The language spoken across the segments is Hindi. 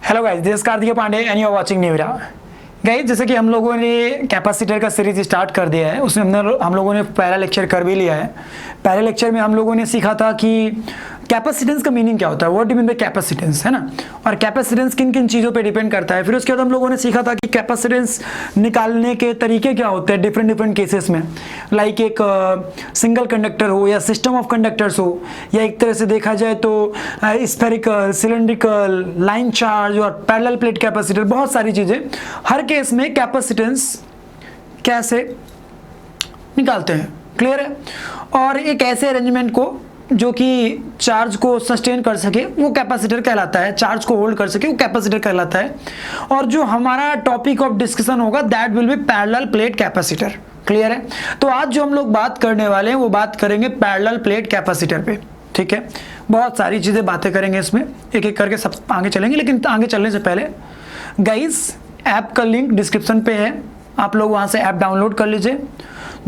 Hello guys, this is Kartik Pandey and you are watching Neura. Guys, जैसे कि हम लोगों ने कैपेसिटर का सीरीज स्टार्ट कर दिया है, उसमें हम लोगों ने पहला लेक्चर कर भी लिया है। पहले लेक्चर में हम लोगों ने सीखा था कि कैपेसिटेंस का मीनिंग क्या होता है, what do mean by capacitance, है ना, और कैपेसिटेंस किन किन चीज़ों पे डिपेंड करता है। फिर उसके बाद हम लोगों ने सीखा था कि कैपेसिटेंस निकालने के तरीके क्या होते हैं डिफरेंट केसेस में, लाइक एक सिंगल कंडक्टर हो या सिस्टम ऑफ कंडक्टर्स हो, या एक तरह से देखा जाए तो स्फेरिकल, सिलेंड्रिकल, लाइन चार्ज और पैरेलल प्लेट कैपेसिटर, बहुत सारी चीज़ें। हर केस में कैपेसिटेंस कैसे निकालते हैं, क्लियर है। और एक ऐसे अरेंजमेंट को जो कि चार्ज को सस्टेन कर सके वो कैपेसिटर कहलाता है, चार्ज को होल्ड कर सके वो कैपेसिटर कहलाता है। और जो हमारा टॉपिक ऑफ डिस्कशन होगा that will be parallel plate capacitor, clear है। तो आज जो हम लोग बात करने वाले हैं वो बात करेंगे पैरेलल प्लेट कैपेसिटर पे, ठीक है। बहुत सारी चीज़ें बातें करेंगे इसमें, एक एक करके सब आगे चलेंगे। लेकिन आगे चलने से पहले गाइस, ऐप का लिंक डिस्क्रिप्शन पे है, आप लोग वहाँ से ऐप डाउनलोड कर लीजिए।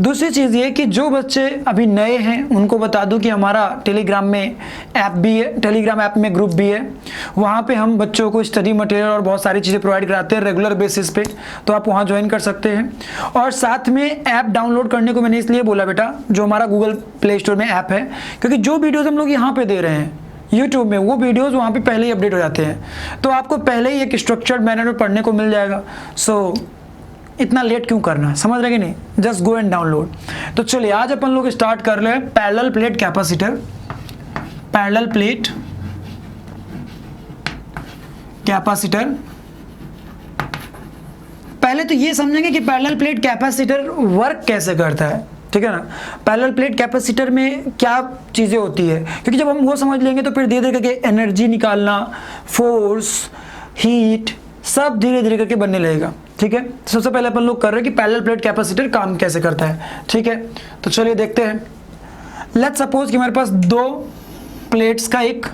दूसरी चीज़ ये कि जो बच्चे अभी नए हैं उनको बता दूं कि हमारा टेलीग्राम में ऐप भी है, टेलीग्राम ऐप में ग्रुप भी है। वहाँ पे हम बच्चों को स्टडी मटेरियल और बहुत सारी चीज़ें प्रोवाइड कराते हैं रेगुलर बेसिस पे, तो आप वहाँ ज्वाइन कर सकते हैं। और साथ में ऐप डाउनलोड करने को मैंने इसलिए बोला बेटा, जो हमारा गूगल प्ले स्टोर में ऐप है, क्योंकि जो वीडियोज़ हम लोग यहाँ पर दे रहे हैं YouTube में, वो वीडियोज़ वहाँ पे पहले ही अपडेट हो जाते हैं, तो आपको पहले ही एक स्ट्रक्चर्ड मैनर में पढ़ने को मिल जाएगा। सो इतना लेट क्यों करना, समझ रहे कि नहीं, जस्ट गो एंड डाउनलोड। तो चलिए आज अपन लोग स्टार्ट कर ले parallel plate capacitor. Parallel plate capacitor, पहले तो ये समझेंगे कि पैरेलल प्लेट कैपेसिटर वर्क कैसे करता है, ठीक है ना। पैरेलल प्लेट कैपेसिटर में क्या चीज़ें होती है, क्योंकि जब हम वो समझ लेंगे तो फिर धीरे धीरे करके एनर्जी निकालना, फोर्स, हीट, सब धीरे धीरे करके बनने लगेगा, ठीक है। सबसे पहले अपन लोग कर रहे हैं कि पैरेलल प्लेट कैपेसिटर काम कैसे करता है, ठीक है। तो चलिए देखते हैं। लेट्स सपोज कि हमारे पास दो प्लेट्स का एक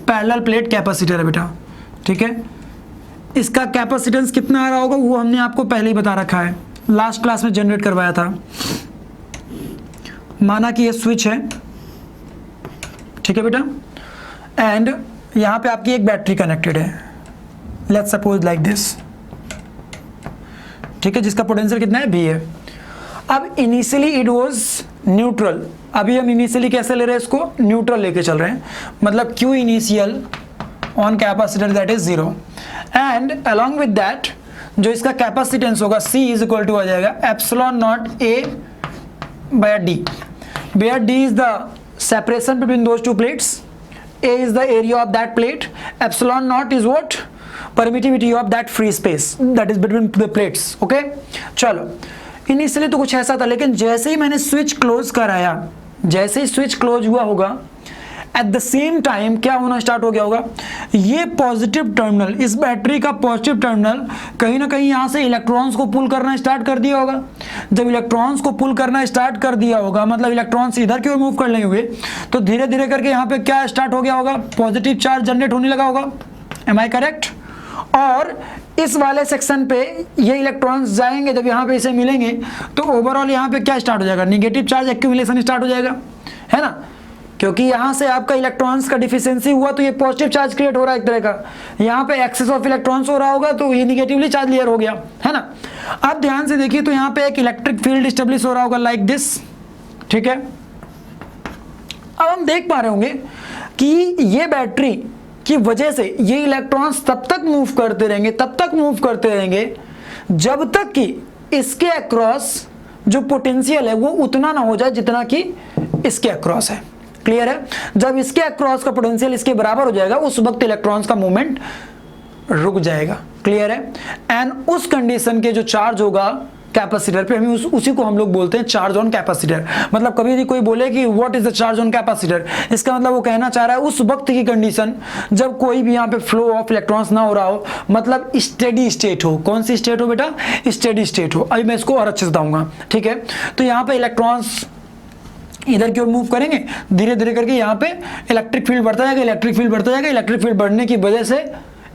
पैरेलल प्लेट कैपेसिटर है बेटा, ठीक है। इसका कैपेसिटेंस कितना आ रहा होगा वो हमने आपको पहले ही बता रखा है, लास्ट क्लास में जनरेट करवाया था। माना कि ये स्विच है, ठीक है बेटा, एंड यहाँ पे आपकी एक बैटरी कनेक्टेड है, लेट्स सपोज लाइक दिस, ठीक है, जिसका पोटेंशियल कितना है, V है। अब इनिशियली इट वाज न्यूट्रल, अभी हम इनिशियली कैसे ले रहे हैं, इसको न्यूट्रल लेके चल रहे हैं, मतलब Q initial on capacitor that is 0, and along with that जो इसका कैपेसिटेंस होगा C इज इक्वल टू आ जाएगा epsilon nought A by D, where D is the separation between those two plates, A is the area of that plate, epsilon naught is what, permittivity of that free space that is between the plates, okay। चलो, इनिशियली तो कुछ ऐसा था, लेकिन जैसे ही मैंने स्विच क्लोज कराया, जैसे ही स्विच क्लोज हुआ होगा, एट द सेम टाइम क्या होना स्टार्ट हो गया होगा, ये पॉजिटिव टर्मिनल, इस बैटरी का पॉजिटिव टर्मिनल कहीं ना कहीं यहाँ से इलेक्ट्रॉन्स को पुल करना स्टार्ट कर दिया होगा। जब इलेक्ट्रॉन्स को पुल करना स्टार्ट कर दिया होगा, मतलब इलेक्ट्रॉन्स इधर की ओर मूव कर लेंगे हुए, तो धीरे धीरे करके यहाँ पे क्या स्टार्ट हो गया होगा, पॉजिटिव चार्ज जनरेट होने लगा होगा, एम आई करेक्ट। और इस वाले सेक्शन पे ये इलेक्ट्रॉन्स जाएंगे, जब यहाँ पे इसे मिलेंगे तो ओवरऑल यहाँ पे क्या स्टार्ट हो जाएगा, निगेटिव चार्ज एक्यूमुलेशन स्टार्ट हो जाएगा, है ना, क्योंकि यहाँ से आपका इलेक्ट्रॉन्स का डिफिशियंसी हुआ तो ये पॉजिटिव चार्ज क्रिएट हो रहा है एक तरह का, यहाँ पे एक्सेस ऑफ इलेक्ट्रॉन्स हो रहा होगा तो ये निगेटिवली चार्ज लेयर हो गया, है ना। अब ध्यान से देखिए तो यहाँ पे एक इलेक्ट्रिक फील्ड स्टेब्लिश हो रहा होगा लाइक दिस, ठीक है। अब हम देख पा रहे होंगे कि ये बैटरी की वजह से ये इलेक्ट्रॉन्स तब तक मूव करते रहेंगे, तब तक मूव करते रहेंगे जब तक कि इसके अक्रॉस जो पोटेंशियल है वो उतना ना हो जाए जितना कि इसके अक्रॉस है, क्लियर है। जब इसके अक्रॉस का पोटेंशियल इसके बराबर हो जाएगा उस वक्त इलेक्ट्रॉन्स का मूवमेंट रुक जाएगा, क्लियर है। एंड उस कंडीशन के जो चार्ज होगा कैपेसिटर पे, हमें उसी को हम लोग बोलते हैं चार्ज ऑन कैपेसिटर। मतलब कभी भी कोई बोले कि what is the charge on capacitor, इसका मतलब वो कहना चाह रहा है उस वक्त की कंडीशन जब कोई भी यहाँ पे फ्लो ऑफ इलेक्ट्रॉन्स ना हो रहा हो, मतलब स्टेडी स्टेट हो। कौन सी स्टेट हो बेटा, स्टेडी स्टेट हो। अभी मैं इसको और अच्छे से बताऊंगा, ठीक है। तो यहाँ पे इलेक्ट्रॉन्स इधर की ओर मूव करेंगे, धीरे धीरे करके यहाँ पे इलेक्ट्रिक फील्ड बढ़ता जाएगा, इलेक्ट्रिक फील्ड बढ़ता जाएगा। इलेक्ट्रिक फील्ड बढ़ने की वजह से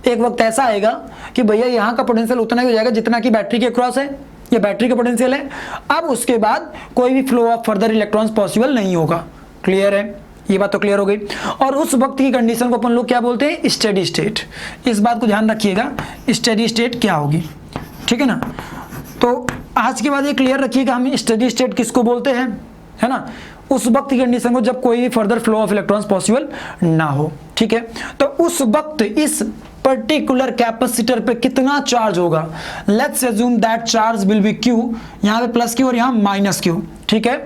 एक वक्त ऐसा आएगा कि भैया यहाँ का पोटेंशियल उतना ही हो जाएगा जितना कि बैटरी के क्रॉस है, ये बैटरी का पोटेंशियल है। अब उसके बाद कोई भी flow of further electrons possible नहीं होगा, क्लियर है। ये बात तो क्लियर हो गई। और उस वक्त की कंडीशन को अपन लोग क्या बोलते हैं, स्टेडी स्टेट। इस बात को ध्यान रखिएगा, स्टेडी स्टेट क्या होगी, ठीक है ना। तो आज के बाद ये क्लियर रखिएगा हम स्टेडी स्टेट किसको बोलते हैं, है ना, उस वक्त की कंडीशन को जब कोई भी further flow of electrons possible ना हो, ठीक है। तो उस वक्त इस पर्टिकुलर कैपेसिटर पे कितना चार्ज होगा, let's assume that charge will be Q, यहाँ पे प्लस क्यू और यहाँ माइनस क्यू, ठीक है।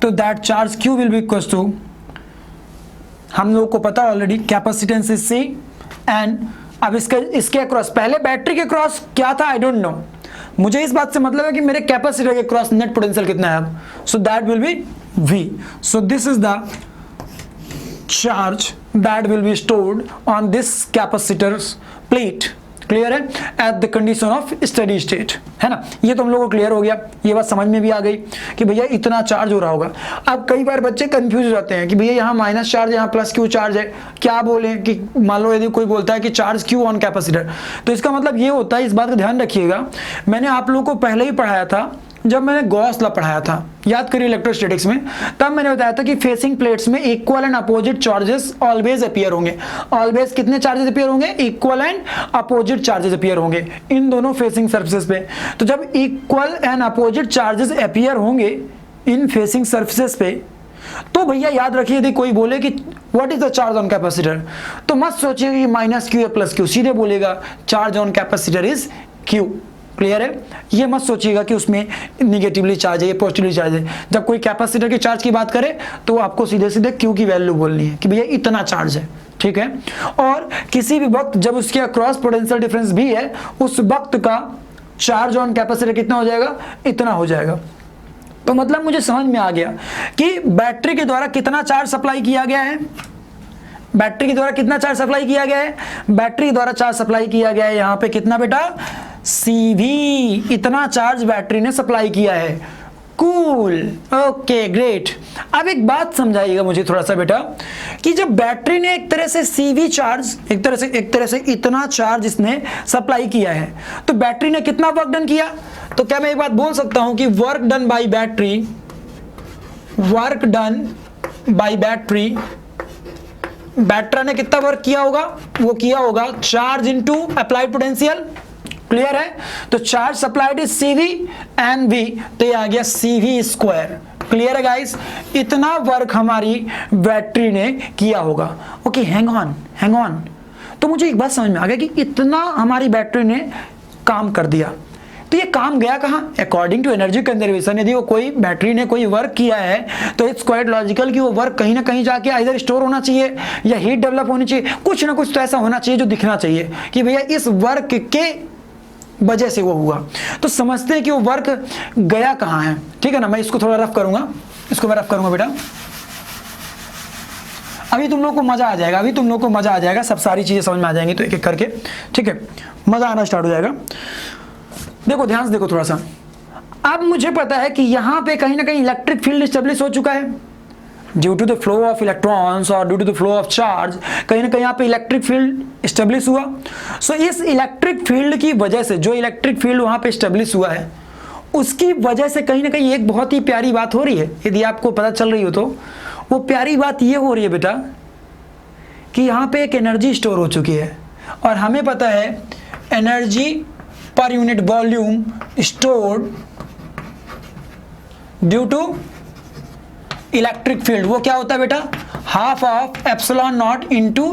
तो that charge Q will be equal to, हम लोग को पता already capacitance is C, and अब इसके अक्रॉस, पहले बैटरी के क्रॉस क्या था आई डोंट नो, मुझे इस बात से मतलब है कि मेरे कैपेसिटर के क्रॉस नेट पोटेंशियल कितना है अब, so that will be V. So this is the charge that will be stored on this capacitor's plate. Clear है, at the condition of steady state, है ना। ये तो हम लोगों को क्लियर हो गया, ये बात समझ में भी आ गई कि भैया इतना चार्ज हो रहा होगा। अब कई बार बच्चे कंफ्यूज हो जाते हैं कि भैया यहाँ माइनस चार्ज है, यहाँ प्लस क्यू चार्ज है, क्या बोले कि मान लो यदि कोई बोलता है कि चार्ज क्यू ऑन कैपेसिटर, तो इसका मतलब ये होता है, इस बात का ध्यान रखिएगा, मैंने आप लोगों को पहले ही पढ़ाया था जब मैंने गॉस लॉ पढ़ाया था, याद करिए इलेक्ट्रोस्टैटिक्स में, तब मैंने बताया था कि फेसिंग प्लेट्स में equal and opposite charges always appear होंगे। ऑलवेज कितने चार्जेस अपीयर होंगे, equal and opposite charges appear होंगे इन दोनों फेसिंग सरफेसेस पे। तो जब equal and opposite charges appear होंगे इन फेसिंग सरफेसेस पे, तो भैया याद रखिए यदि कोई बोले कि what is the charge on capacitor, तो मत सोचिए कि माइनस क्यू या प्लस क्यू, सीधे बोलेगा charge on capacitor is Q. Clear है, ये मत सोचिएगा कि उसमें निगेटिवली चार्ज है या पॉजिटिवली चार्ज है। जब कोई कैपेसिटर के चार्ज की बात करे तो आपको सीधे सीधे क्यू की वैल्यू बोलनी है कि भैया इतना चार्ज है, ठीक है। और किसी भी वक्त जब उसके अक्रॉस पोटेंशियल डिफरेंस भी है, उस वक्त का चार्ज ऑन कैपेसिटर कितना हो जाएगा, इतना हो जाएगा। तो मतलब मुझे समझ में आ गया कि बैटरी के द्वारा कितना चार्ज सप्लाई किया गया है, बैटरी के द्वारा कितना चार्ज सप्लाई किया गया है, बैटरी द्वारा चार्ज सप्लाई किया गया है यहाँ पे कितना बेटा, CV, इतना चार्ज बैटरी ने सप्लाई किया है। Cool, okay great. अब एक बात समझाइएगा मुझे थोड़ा सा बेटा, कि जब बैटरी ने एक तरह से CV चार्ज, एक तरह से इतना चार्ज इसने सप्लाई किया है, तो बैटरी ने कितना वर्क डन किया। तो क्या मैं एक बात बोल सकता हूं कि work done bye battery, battery ने कितना वर्क किया होगा, वो किया होगा charge into applied potential. Clear है, तो charge supplied is CV and V, तो ये आ गया CV स्क्वायर। क्लियर है गाइस, इतना वर्क हमारी बैटरी ने किया होगा। Okay, hang on. तो मुझे एक बात समझ में आ गया कि इतना हमारी बैटरी ने काम कर दिया, तो ये काम गया कहाँ, अकॉर्डिंग टू एनर्जी कंजर्वेशन। यदि वो कोई बैटरी ने कोई वर्क किया है तो इट्स क्वाइट लॉजिकल कि वो वर्क कहीं ना कहीं जाके आइदर स्टोर होना चाहिए या हीट डेवलप होनी चाहिए, कुछ ना कुछ तो ऐसा होना चाहिए जो दिखना चाहिए कि भैया इस वर्क के वजह से वो हुआ। तो समझते हैं कि वो वर्क गया कहाँ है, ठीक है ना। मैं इसको थोड़ा रफ करूंगा, बेटा, अभी तुम लोग को मजा आ जाएगा, सब सारी चीजें समझ में आ जाएंगी तो एक एक करके, ठीक है, मजा आना स्टार्ट हो जाएगा। देखो ध्यान से देखो थोड़ा सा, अब मुझे पता है कि यहां पे कहीं ना कहीं इलेक्ट्रिक फील्ड एस्टेब्लिश हो चुका है due to the flow of electrons और due to the flow of charge, कहीं ना कहीं यहाँ पे इलेक्ट्रिक फील्ड एस्टेब्लिश हुआ। सो इस इलेक्ट्रिक फील्ड की वजह से, जो इलेक्ट्रिक फील्ड वहां पे एस्टेब्लिश हुआ है, उसकी वजह से कहीं ना कहीं एक बहुत ही प्यारी बात हो रही है। यदि आपको पता चल रही हो तो वो प्यारी बात ये हो रही है बेटा कि यहाँ पे एक एनर्जी स्टोर हो चुकी है, और हमें पता है energy per unit volume stored due to electric field, वो क्या होता है बेटा, half of epsilon nought into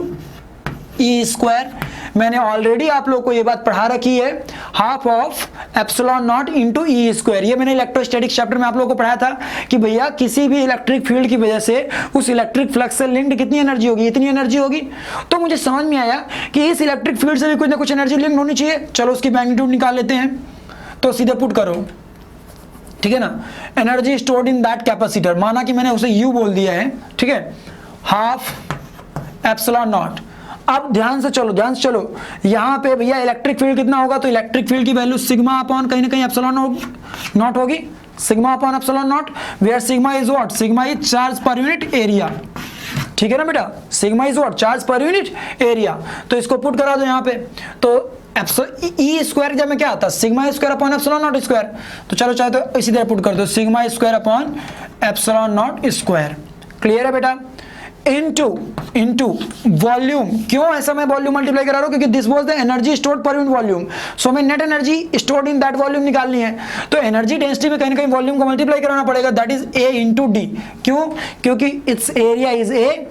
E square. मैंने ऑलरेडी आप लोगों को ये बात पढ़ा रखी है, half of epsilon nought into E square. ये मैंने इलेक्ट्रोस्टैटिक्स चैप्टर में आप लोगों को पढ़ाया था कि भैया किसी भी इलेक्ट्रिक फील्ड की वजह से उस इलेक्ट्रिक फ्लक्स से लिंक्ड कितनी एनर्जी होगी, इतनी एनर्जी होगी। तो मुझे समझ में आया कि इस इलेक्ट्रिक फील्ड से भी कुछ ना कुछ एनर्जी लिंक्ड होनी चाहिए। चलो उसकी मैग्नीट्यूड निकाल लेते हैं, तो सीधे पुट करो, ठीक है ना। Energy stored in that capacitor, माना कि मैंने उसे U बोल दिया है, ठीक है, हाफ एप्सिलॉन नॉट। अब ध्यान से चलो, यहां पे भैया इलेक्ट्रिक फील्ड कितना होगा, तो इलेक्ट्रिक फील्ड की वैल्यू सिग्मा अपॉन कहीं ना कहीं एप्सिलॉन नॉट होगी, sigma upon epsilon nought, where sigma is what, sigma is charge per unit area, ठीक है ना बेटा, sigma is what, charge per unit area. तो इसको पुट करा दो यहाँ पे, तो ई स्क्वायर जब में क्या आता है, sigma square upon epsilon not square. तो चलो चाहे तो इसी तरह पुट कर दो, sigma square upon epsilon not square. Clear है बेटा, इनटू वॉल्यूम। क्यों ऐसा मैं वॉल्यूम मल्टीप्लाई करा रहा हूं? क्योंकि this was the energy stored per unit volume, so हमें net energy stored in that volume निकालनी है। तो एनर्जी डेंसिटी में कहीं ना कहीं वॉल्यूम को मल्टीप्लाई कराना पड़ेगा, that is a into D. क्यों? क्योंकि it's area is a,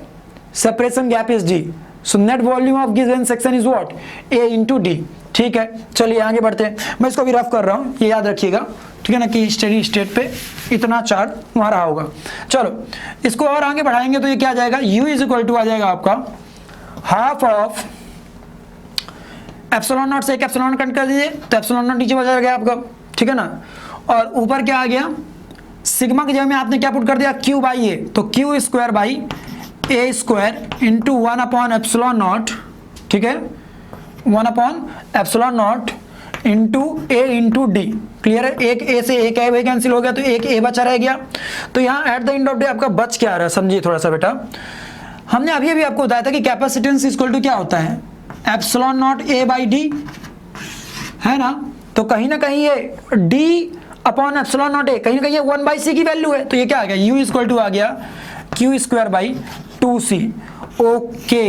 separation gap is D, so net volume of given section is what? A into D. ठीक है, चलिए आगे बढ़ते हैं। मैं इसको भी रफ कर रहा हूं, ये याद रखिएगा, ठीक है ना, कि स्टेडी स्टेट पे इतना चार्ज वहां रहा होगा। चलो इसको और आगे बढ़ाएंगे तो ये क्या आ जाएगा? U इज इक्वल टू आ जाएगा आपका हाफ ऑफ एप्सिलॉन नॉट से एक एप्सिलॉन कट कर दीजिए तो एप्सिलॉन नॉट नीचे बचा गया आपका, ठीक है ना। और ऊपर क्या आ गया? सिग्मा की जगह में आपने क्या पुट कर दिया? Q बाई ए, तो Q square by A square into 1 upon epsilon not, ठीक है, 1 upon epsilon not into A into D. Clear है? एक ए से एक ए कैंसिल हो गया तो एक ए बचा रह गया। तो यहाँ at the end of day आपका बच क्या आ रहा है, समझिए थोड़ा सा बेटा। हमने अभी अभी आपको बताया था कि कैपेसिटेंस इक्वल टू क्या होता है? Epsilon not a by D, है ना। तो कहीं ना कहीं ये D upon epsilon not a, कहीं ना कहीं ये 1 बाई सी की वैल्यू है। तो ये क्या आ गया? U इक्वल टू आ गया Q square by 2C। Okay,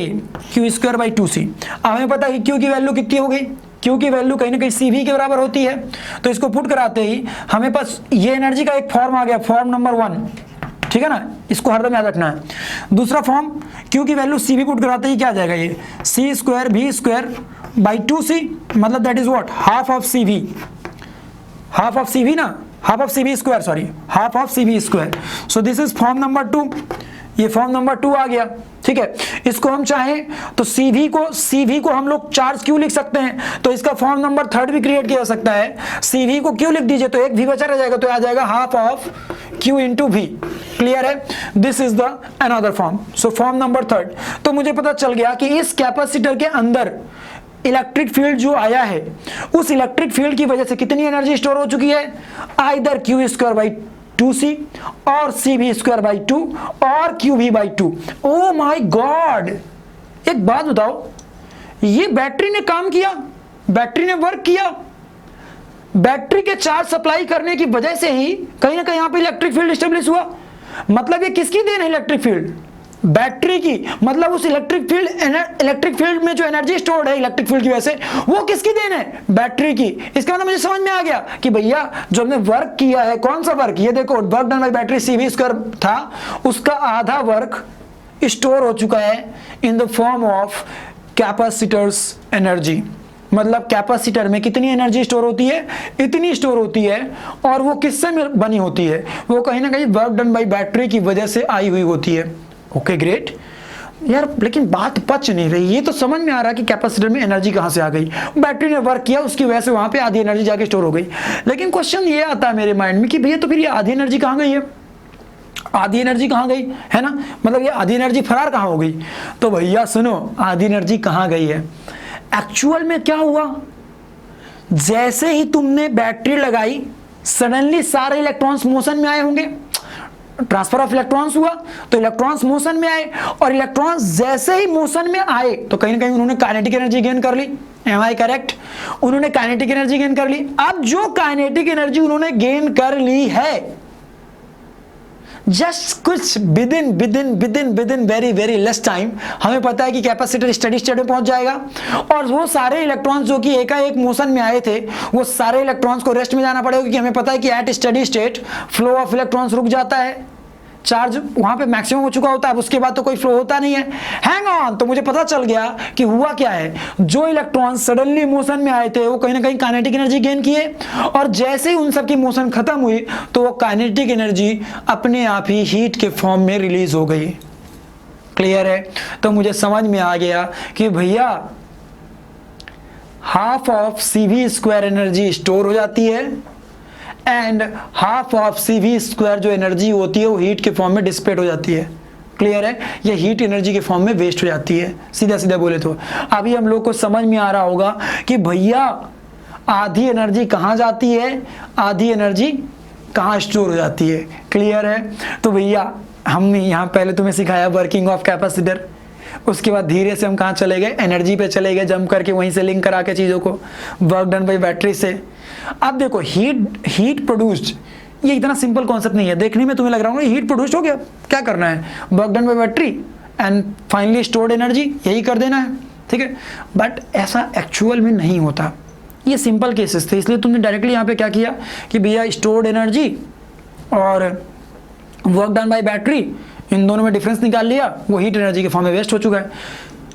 Q square by 2C। हमें पता है कि Q की वैल्यू कितनी हो गई? Q की वैल्यू कहीं ना कहीं CV के बराबर होती है। तो इसको पुट कराते ही हमें पास ये एनर्जी का एक फॉर्म आ गया, फॉर्म नंबर 1, ठीक है ना, इसको हरदम याद रखना है। दूसरा फॉर्म, Q की वैल्यू CV पुट कराते ही क्या आ जाएगा? ये C square V square by 2C, मतलब that is what? Half of CV, half of CV ना, half of CV square, sorry, half of CV square. So this is form number 2, ये फॉर्म नंबर 2 आ गया, ठीक है। इसको हम चाहें तो CV को हम लोग चार्ज क्यों लिख सकते हैं, तो इसका फॉर्म नंबर 3 भी क्रिएट किया जा सकता है। CV को क्यों लिख दीजिए तो एक V बचा रह जाएगा, तो आ जाएगा half of Q into V। Clear है? This is the another form, so form number 3। तो मुझे पता चल गया कि इस कैपेसिटर के अंदर इलेक्ट्रिक फील्ड जो आया है, उस इलेक्ट्रिक फील्ड की वजह से कितनी एनर्जी स्टोर हो चुकी है? Either Q square by 2C और CV स्क्वायर बाई 2 और QV by 2। Oh my God, एक बात बताओ, ये बैटरी ने काम किया, बैटरी ने वर्क किया, बैटरी के चार्ज सप्लाई करने की वजह से ही कहीं ना कहीं यहां पे इलेक्ट्रिक फील्ड स्टेब्लिश हुआ। मतलब ये किसकी देन है? इलेक्ट्रिक फील्ड बैटरी की। मतलब उस इलेक्ट्रिक फील्ड में जो एनर्जी स्टोर्ड है इलेक्ट्रिक फील्ड की वजह से, वो किसकी देन है? बैटरी की। इसका मतलब मुझे समझ में आ गया कि भैया जो हमने वर्क किया है, कौन सा वर्क? ये देखो, work done bye battery CV square था, उसका आधा वर्क स्टोर हो चुका है in the form of capacitors energy. मतलब कैपेसिटर में कितनी एनर्जी स्टोर होती है? इतनी स्टोर होती है। और वो किससे बनी होती है? वो कहीं ना कहीं वर्क डन बाय बैटरी की वजह से आई हुई होती है। ओके ग्रेट यार, लेकिन बात पच नहीं रही। ये तो समझ में आ रहा है कि कैपेसिटर में एनर्जी कहां से आ गई, बैटरी ने वर्क किया, उसकी वजह से वहां पे आधी एनर्जी जाके स्टोर हो गई। लेकिन क्वेश्चन ये आता है मेरे माइंड में कि भैया तो फिर ये आधी एनर्जी कहां गई है? आधी एनर्जी कहां गई है ना, मतलब ये आधी एनर्जी फरार कहां हो गई? तो भैया सुनो, आधी एनर्जी कहां गई है? एक्चुअल में क्या हुआ, जैसे ही तुमने बैटरी लगाई सडनली सारे इलेक्ट्रॉन्स मोशन में आए होंगे, ट्रांसफर ऑफ इलेक्ट्रॉन्स हुआ तो इलेक्ट्रॉन्स मोशन में आए, और इलेक्ट्रॉन्स जैसे ही मोशन में आए तो कहीं ना कहीं उन्होंने काइनेटिक एनर्जी गेन कर ली। Am I correct? उन्होंने काइनेटिक एनर्जी गेन कर ली। अब जो काइनेटिक एनर्जी उन्होंने गेन कर ली है, जस्ट कुछ विदिन वेरी लेस टाइम, हमें पता है कि कैपेसिटर स्टेडी स्टेट में पहुंच जाएगा, और वो सारे इलेक्ट्रॉन्स जो कि एकाएक मोशन में आए थे, वो सारे इलेक्ट्रॉन्स को रेस्ट में जाना पड़ेगा, क्योंकि हमें पता है कि at steady state flow of electrons रुक जाता है, चार्ज वहां पे मैक्सिमम हो चुका होता है, अब उसके बाद तो कोई फ्लो होता नहीं है। हैंग ऑन, तो मुझे पता चल गया कि हुआ क्या है, जो इलेक्ट्रॉन सडनली मोशन में आए थे वो कहीं ना कहीं काइनेटिक एनर्जी गेन किए, और जैसे ही उन सब की मोशन खत्म हुई तो वो काइनेटिक एनर्जी अपने आप ही हीट के फॉर्म में रिलीज हो गई। क्लियर है? तो मुझे समझ में आ गया कि भैया half of CV square energy store हो जाती है, and half of CV square जो एनर्जी होती है वो हीट के फॉर्म में डिसिपेट हो जाती है। क्लियर है? ये हीट एनर्जी के फॉर्म में वेस्ट हो जाती है, सीधा सीधा बोले तो। अभी हम लोग को समझ में आ रहा होगा कि भैया आधी एनर्जी कहाँ जाती है, आधी एनर्जी कहाँ स्टोर हो जाती है। क्लियर है? तो भैया हमने यहाँ पहले तुम्हें सिखाया वर्किंग ऑफ कैपेसिटर, उसके बाद धीरे से हम कहाँ चले गए, एनर्जी पे चले गए, जंप करके वहीं से लिंक करा के चीज़ों को, वर्क डन बाई बैटरी से। अब देखो हीट प्रोड्यूस्ड, ये इतना सिंपल कॉन्सेप्ट नहीं है, देखने में तुम्हें लग रहा होगा हीट प्रोड्यूस्ड हो गया, क्या करना है, work done by battery and finally stored energy, यही कर देना है, ठीक है। बट ऐसा एक्चुअल में नहीं होता, ये सिंपल केसेस थे, इसलिए तुमने डायरेक्टली यहाँ पे क्या किया कि भैया स्टोर्ड एनर्जी और वर्क डन बाय बैटरी, इन दोनों में डिफरेंस निकाल लिया, वो हीट एनर्जी के फॉर्म में वेस्ट हो चुका है।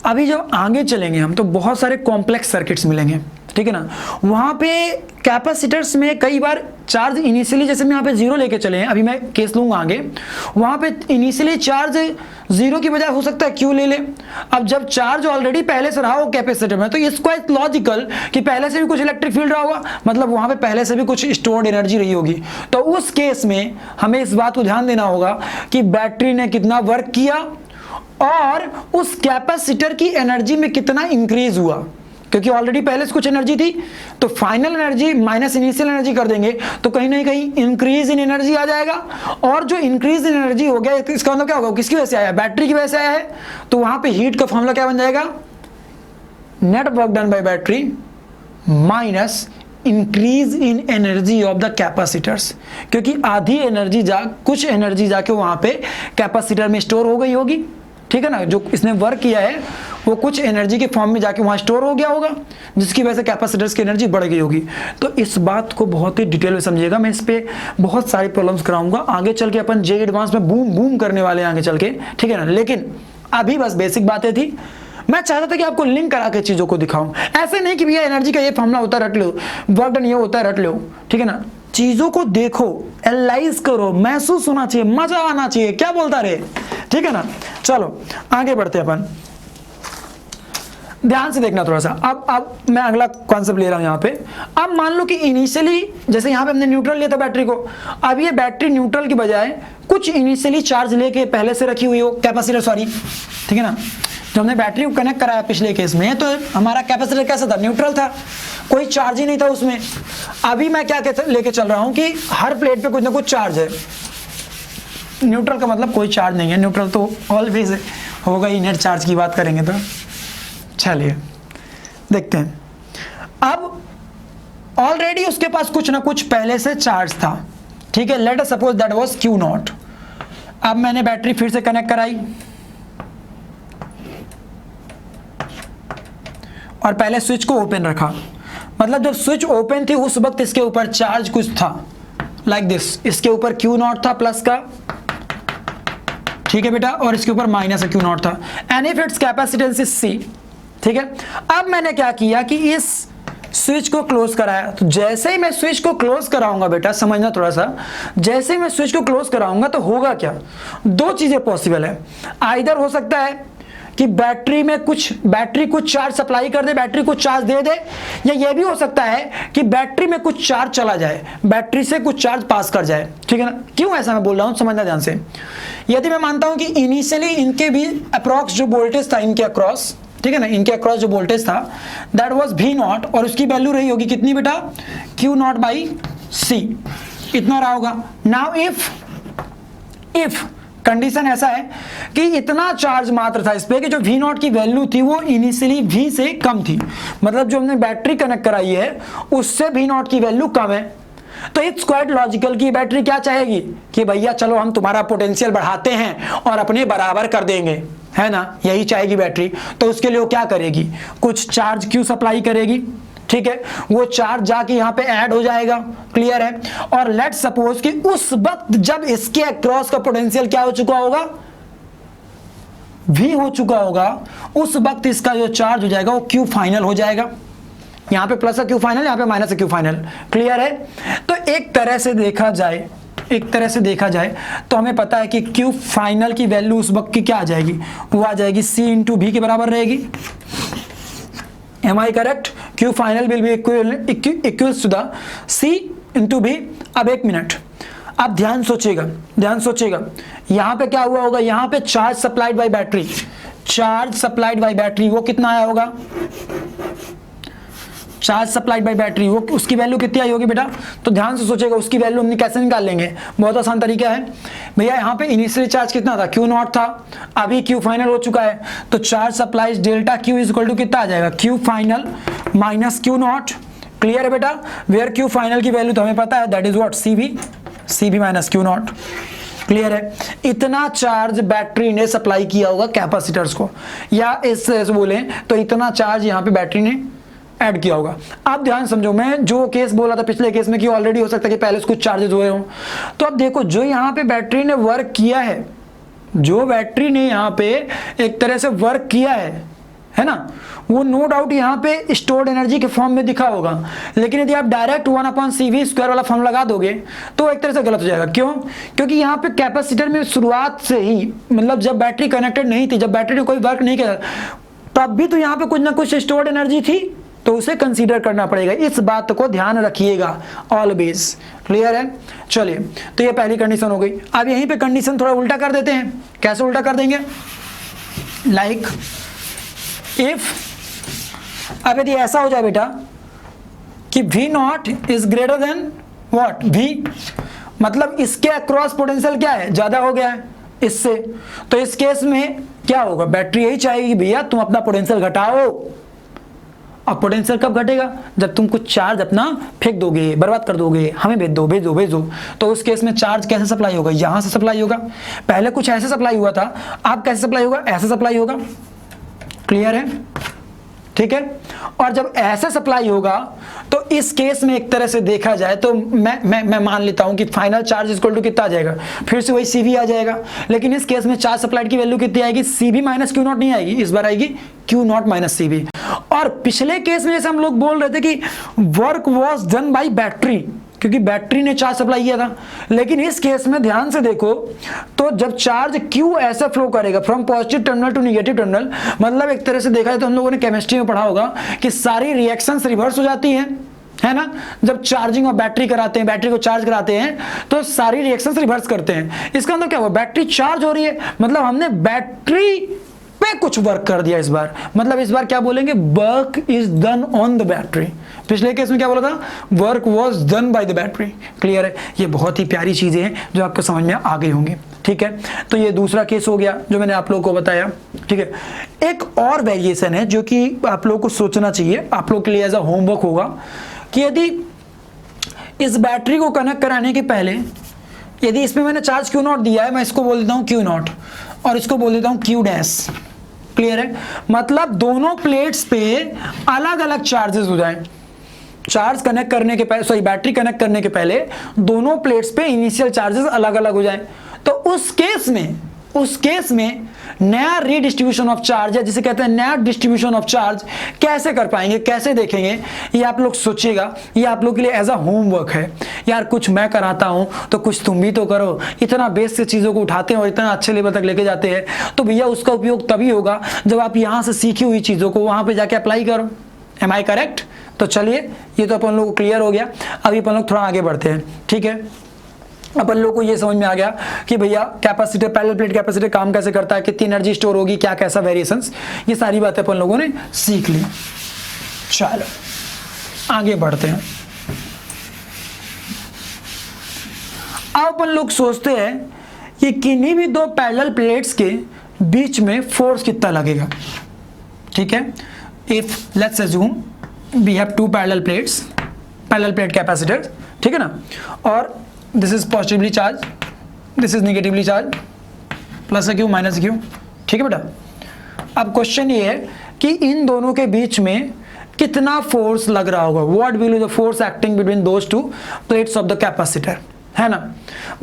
अभी जब आगे चलेंगे हम तो बहुत सारे कॉम्प्लेक्स सर्किट्स मिलेंगे, ठीक है ना। वहाँ पे कैपेसिटर्स में कई बार चार्ज इनिशियली, जैसे मैं यहाँ पे जीरो लेके चले हैं, अभी मैं केस लूंगा आगे, वहाँ पे इनिशियली चार्ज जीरो की बजाय हो सकता है क्यू ले ले। अब जब चार्ज ऑलरेडी पहले से रहा हो कैपेसिटर में, तो इट्स क्वाइट लॉजिकल कि पहले से भी कुछ इलेक्ट्रिक फील्ड रहा होगा, मतलब वहाँ पे पहले से भी कुछ स्टोर्ड एनर्जी रही होगी। तो उस केस में हमें इस बात को ध्यान देना होगा कि बैटरी ने कितना वर्क किया और उस कैपेसिटर की एनर्जी में कितना इंक्रीज हुआ, क्योंकि ऑलरेडी पहले से कुछ एनर्जी थी, तो final energy minus initial energy कर देंगे तो कहीं ना कहीं इंक्रीज इन एनर्जी आ जाएगा। और जो इंक्रीज इन एनर्जी हो गया, इसका मतलब क्या होगा, किसकी वजह से आया, बैटरी की वजह से आया है, तो वहां पे हीट का फॉर्मूला क्या बन जाएगा, net work done bye battery minus increase in energy of the capacitors, क्योंकि आधी एनर्जी कुछ एनर्जी जाके वहां पे कैपेसिटर में स्टोर हो गई होगी, ठीक है ना। जो इसने वर्क किया है वो कुछ एनर्जी के फॉर्म में जाके वहां स्टोर हो गया होगा, जिसकी वजह से कैपेसिटर्स की एनर्जी बढ़ गई होगी। तो इस बात को बहुत ही डिटेल में समझिएगा, मैं इस पे बहुत सारी प्रॉब्लम्स कराऊंगा आगे चल के, अपन जे एडवांस में बूम बूम करने वाले हैं आगे चल के, ठीक है ना। लेकिन अभी बस बेसिक बातें थी, मैं चाहता था कि आपको लिंक करा के चीजों को दिखाऊं, ऐसे नहीं कि भैया एनर्जी का ये फॉर्मूला होता है रट लो, वर्क डन ये होता है रट लो, ठीक है ना। चीजों को देखो, एनालाइज करो, महसूस होना चाहिए, मजा आना चाहिए, क्या बोलता रहे, ठीक है ना। चलो आगे बढ़ते हैं अपन, ध्यान से देखना थोड़ा सा। अब मैं अगला कॉन्सेप्ट ले रहा हूं यहाँ पे। अब मान लो कि इनिशियली जैसे यहाँ पे हमने न्यूट्रल लिया था बैटरी को, अब ये बैटरी न्यूट्रल की बजाय कुछ इनिशियली चार्ज लेके पहले से रखी हुई हो कैपेसिटर, सॉरी, ठीक है ना। जब हमने बैटरी को कनेक्ट कराया पिछले केस में, तो हमारा कैपेसिटर कैसा था, न्यूट्रल था, कोई चार्ज ही नहीं था उसमें। अभी मैं क्या लेके चल रहा हूं कि हर प्लेट पे कुछ ना कुछ चार्ज है। न्यूट्रल का मतलब कोई चार्ज नहीं है, न्यूट्रल तो ऑलवेज होगा ही, नेट चार्ज की बात करेंगे तो। चलिए देखते हैं, अब ऑलरेडी उसके पास कुछ ना कुछ पहले से चार्ज था, ठीक है। Let us suppose that was Q not. अब मैंने बैटरी फिर से कनेक्ट कराई और पहले स्विच को ओपन रखा, मतलब जब स्विच ओपन थी उस वक्त इसके ऊपर चार्ज कुछ था, लाइक दिस, इसके ऊपर क्यू नॉट था प्लस का, ठीक है बेटा, और इसके ऊपर माइनस क्यू नॉट था, and if it's capacitance is C, ठीक है। अब मैंने क्या किया कि इस स्विच को क्लोज कराया, तो जैसे ही मैं स्विच को क्लोज कराऊंगा बेटा, समझना थोड़ा सा, जैसे ही मैं स्विच को क्लोज कराऊंगा तो होगा क्या, दो चीजें पॉसिबल है। आइदर हो सकता है कि बैटरी कुछ चार्ज सप्लाई कर दे, बैटरी कुछ चार्ज दे दे, या यह भी हो सकता है कि बैटरी में कुछ चार्ज चला जाए, बैटरी से कुछ चार्ज पास कर जाए, ठीक है ना। क्यों ऐसा मैं बोल रहा हूं, समझना ध्यान से। यदि मैं मानता हूं कि इनिशियली इनके भी अप्रॉक्स जो वोल्टेज था इनके अक्रॉस, ठीक है ना, इनके अक्रॉस जो वोल्टेज था दैट वाज V नॉट, और उसकी वैल्यू रही होगी कितनी बेटा, Q नॉट बाई C, इतना रहा होगा। नाउ इफ कंडीशन ऐसा है कि इतना चार्ज मात्र था इस पे कि जो V नॉट की वैल्यू थी वो इनिशियली V से कम थी, मतलब जो हमने बैटरी कनेक्ट कराई है उससे V नॉट की वैल्यू कम है, तो इट्स क्वाइट लॉजिकल कि बैटरी क्या चाहेगी कि भैया चलो हम तुम्हारा पोटेंशियल बढ़ाते हैं और अपने बराबर कर देंगे, है ना, यही चाहेगी बैटरी। तो उसके लिए वो क्या करेगी, कुछ चार्ज क्यू सप्लाई करेगी, ठीक है, वो चार्ज जाके यहाँ पे ऐड हो जाएगा, क्लियर है। और लेट सपोज कि उस वक्त जब इसके अक्रॉस का पोटेंशियल क्या हो चुका होगा, V हो चुका होगा, उस वक्त इसका जो चार्ज हो जाएगा वो क्यू फाइनल हो जाएगा, यहाँ पे प्लस का क्यू फाइनल, यहाँ पे माइनस का क्यू फाइनल, क्लियर है। तो एक तरह से देखा जाए तो हमें पता है कि क्यू फाइनल की वैल्यू उस वक्त की क्या आ जाएगी, वो आ जाएगी C इंटू V के बराबर रहेगी। Am I correct? Q final will be equals to the C into V। अब एक मिनट, अब ध्यान सोचिएगा, यहाँ पे क्या हुआ होगा, यहाँ पे चार्ज सप्लाइड बाय बैटरी, वो कितना आया होगा, चार्ज सप्लाइड बाय बैटरी, वो उसकी वैल्यू कितनी आई होगी बेटा, तो ध्यान से सोचेगा उसकी वैल्यू हम कैसे निकाल लेंगे, बहुत आसान तरीका है भैया। यहाँ पे इनिशियली चार्ज कितना था, क्यू नॉट था, अभी क्यू फाइनल हो चुका है, तो charge supplies delta Q is equal to कितना आ जाएगा, Q final minus Q nought, clear है बेटा। वेयर क्यू फाइनल की वैल्यू तो हमें पता है that is what, C B minus Q nought, clear है? इतना चार्ज बैटरी ने सप्लाई किया होगा कैपेसिटर्स को, या इस बोले तो इतना चार्ज यहाँ पे बैटरी ने ऐड किया होगा। आप ध्यान समझो, मैं जो केस बोला था पिछले केस में कि ऑलरेडी हो सकता है कि पहले कुछ चार्जेस हुए हों, तो अब देखो जो यहाँ पे बैटरी ने वर्क किया है, जो बैटरी ने यहाँ पे एक तरह से वर्क किया है ना, वो नो डाउट यहाँ पे स्टोर्ड एनर्जी के फॉर्म में दिखा होगा। लेकिन यदि आप डायरेक्ट 1/CV² वाला फॉर्म लगा दोगे तो एक तरह से गलत हो जाएगा। क्यों? क्योंकि यहाँ पे कैपेसिटर में शुरुआत से ही, मतलब जब बैटरी कनेक्टेड नहीं थी, जब बैटरी ने कोई वर्क नहीं किया, तब भी तो यहाँ पे कुछ ना कुछ स्टोर्ड एनर्जी थी, तो उसे कंसीडर करना पड़ेगा। इस बात को ध्यान रखिएगा ऑलवेज। क्लियर है? चलिए, तो ये पहली कंडीशन हो गई। अब यहीं पे कंडीशन थोड़ा उल्टा कर देते हैं। कैसे उल्टा कर देंगे? लाइक इफ, अब यदि ऐसा हो जाए बेटा कि V0 is greater than what? V, मतलब इसके अक्रॉस पोटेंशियल क्या है? ज्यादा हो गया है इससे, तो इस केस में क्या होगा? बैटरी यही चाहेगी भैया तुम अपना पोटेंशियल घटाओ। अब पोटेंशियल कब घटेगा? जब तुम कुछ चार्ज अपना फेंक दोगे, बर्बाद कर दोगे, हमें भेज दो, भेजो भेजो। तो उस केस में चार्ज कैसे सप्लाई होगा? यहां से सप्लाई होगा। पहले कुछ ऐसे सप्लाई हुआ था, अब कैसे सप्लाई होगा? ऐसे सप्लाई होगा। क्लियर है? ठीक है? और जब ऐसे सप्लाई होगा तो इस केस में एक तरह से देखा जाए तो मैं मान लेता हूं कि फाइनल चार्ज इक्वल टू कितना आ जाएगा? फिर से वही CV आ जाएगा। लेकिन इस केस में चार्ज सप्लाइड की वैल्यू कितनी आएगी? CV माइनस Q0 नहीं आएगी, इस बार आएगी Q0 माइनस CV। और पिछले केस में जैसे हम लोग बोल रहे थे कि work was done by battery, क्योंकि बैटरी ने चार्ज सप्लाई किया था। लेकिन इस केस में ध्यान से देखो तो जब चार्ज Q ऐसे फ्लो करेगा from positive terminal to negative terminal, मतलब एक तरह से देखा जाए तो हम लोगों ने केमिस्ट्री में पढ़ा होगा कि सारी रिएक्शंस रिवर्स हो जाती हैं, है ना? जब चार्जिंग ऑफ बैटरी कराते हैं, बैटरी को चार्ज कराते हैं तो सारी रिएक्शंस रिवर्स करते हैं। इसका मतलब क्या हुआ? बैटरी चार्ज हो रही है, मतलब हमने बैटरी पे कुछ वर्क कर दिया इस बार। मतलब इस बार क्या बोलेंगे? Work is done on the battery. पिछले केस में क्या बोला था? Work was done by the battery. Clear है? ये बहुत ही प्यारी चीजें हैं जो आपको समझ में आ गई होंगी। ठीक है, तो ये दूसरा केस हो गया जो मैंने आप लोगों को बताया। ठीक है, एक और वेरिएशन है जो कि आप लोगों को सोचना चाहिए, आप लोग के लिए एज अ होमवर्क होगा कि यदि इस बैटरी को कनेक्ट कराने के पहले यदि इसमें मैंने चार्ज Q0 दिया है, मैं इसको बोल देता हूं Q0 और इसको बोल देता हूं Q डैश। क्लियर है? मतलब दोनों प्लेट्स पे अलग अलग चार्जेस हो जाएं। चार्ज कनेक्ट करने के पहले, सॉरी बैटरी कनेक्ट करने के पहले दोनों प्लेट्स पे इनिशियल चार्जेस अलग अलग हो जाएं। तो उस केस में नया रीडिस्ट्रीब्यूशन ऑफ चार्ज है, जिसे कहते हैं नया डिस्ट्रीब्यूशन ऑफ चार्ज, कैसे कर पाएंगे, कैसे देखेंगे, ये आप लोग सोचिएगा। ये आप लोग के लिए एज अ होमवर्क है। यार कुछ मैं कराता हूं तो कुछ तुम भी तो करो। इतना बेस से चीजों को उठाते हैं और इतना अच्छे लेवल तक लेके जाते हैं, तो भैया उसका उपयोग तभी होगा जब आप यहां से सीखी हुई चीजों को वहां पे जाके अप्लाई करो। Am I correct? तो चलिए, ये तो अपन लोग को क्लियर हो गया। अभी अपन लोग थोड़ा आगे बढ़ते हैं। ठीक है, अपन लोग को ये समझ में आ गया कि भैया कैपेसिटर, पैरेलल प्लेट कैपेसिटर काम कैसे करता है, कितनी एनर्जी स्टोर होगी, क्या कैसा वेरिएशंस, ये सारी बातें अपन लोगों ने सीख ली। चलो आगे बढ़ते हैं। अब अपन लोग सोचते हैं कि किन्हीं भी दो पैरेलल प्लेट्स के बीच में फोर्स कितना लगेगा। ठीक है, if let's assume we have two parallel plates, parallel plate capacitor, ठीक है ना, और this is positively charge, this is negatively charge, plus Q minus Q. ठीक है बेटा, अब क्वेश्चन ये है कि इन दोनों के बीच में कितना फोर्स लग रहा होगा। What will be the force acting between those two plates of the capacitor, है ना।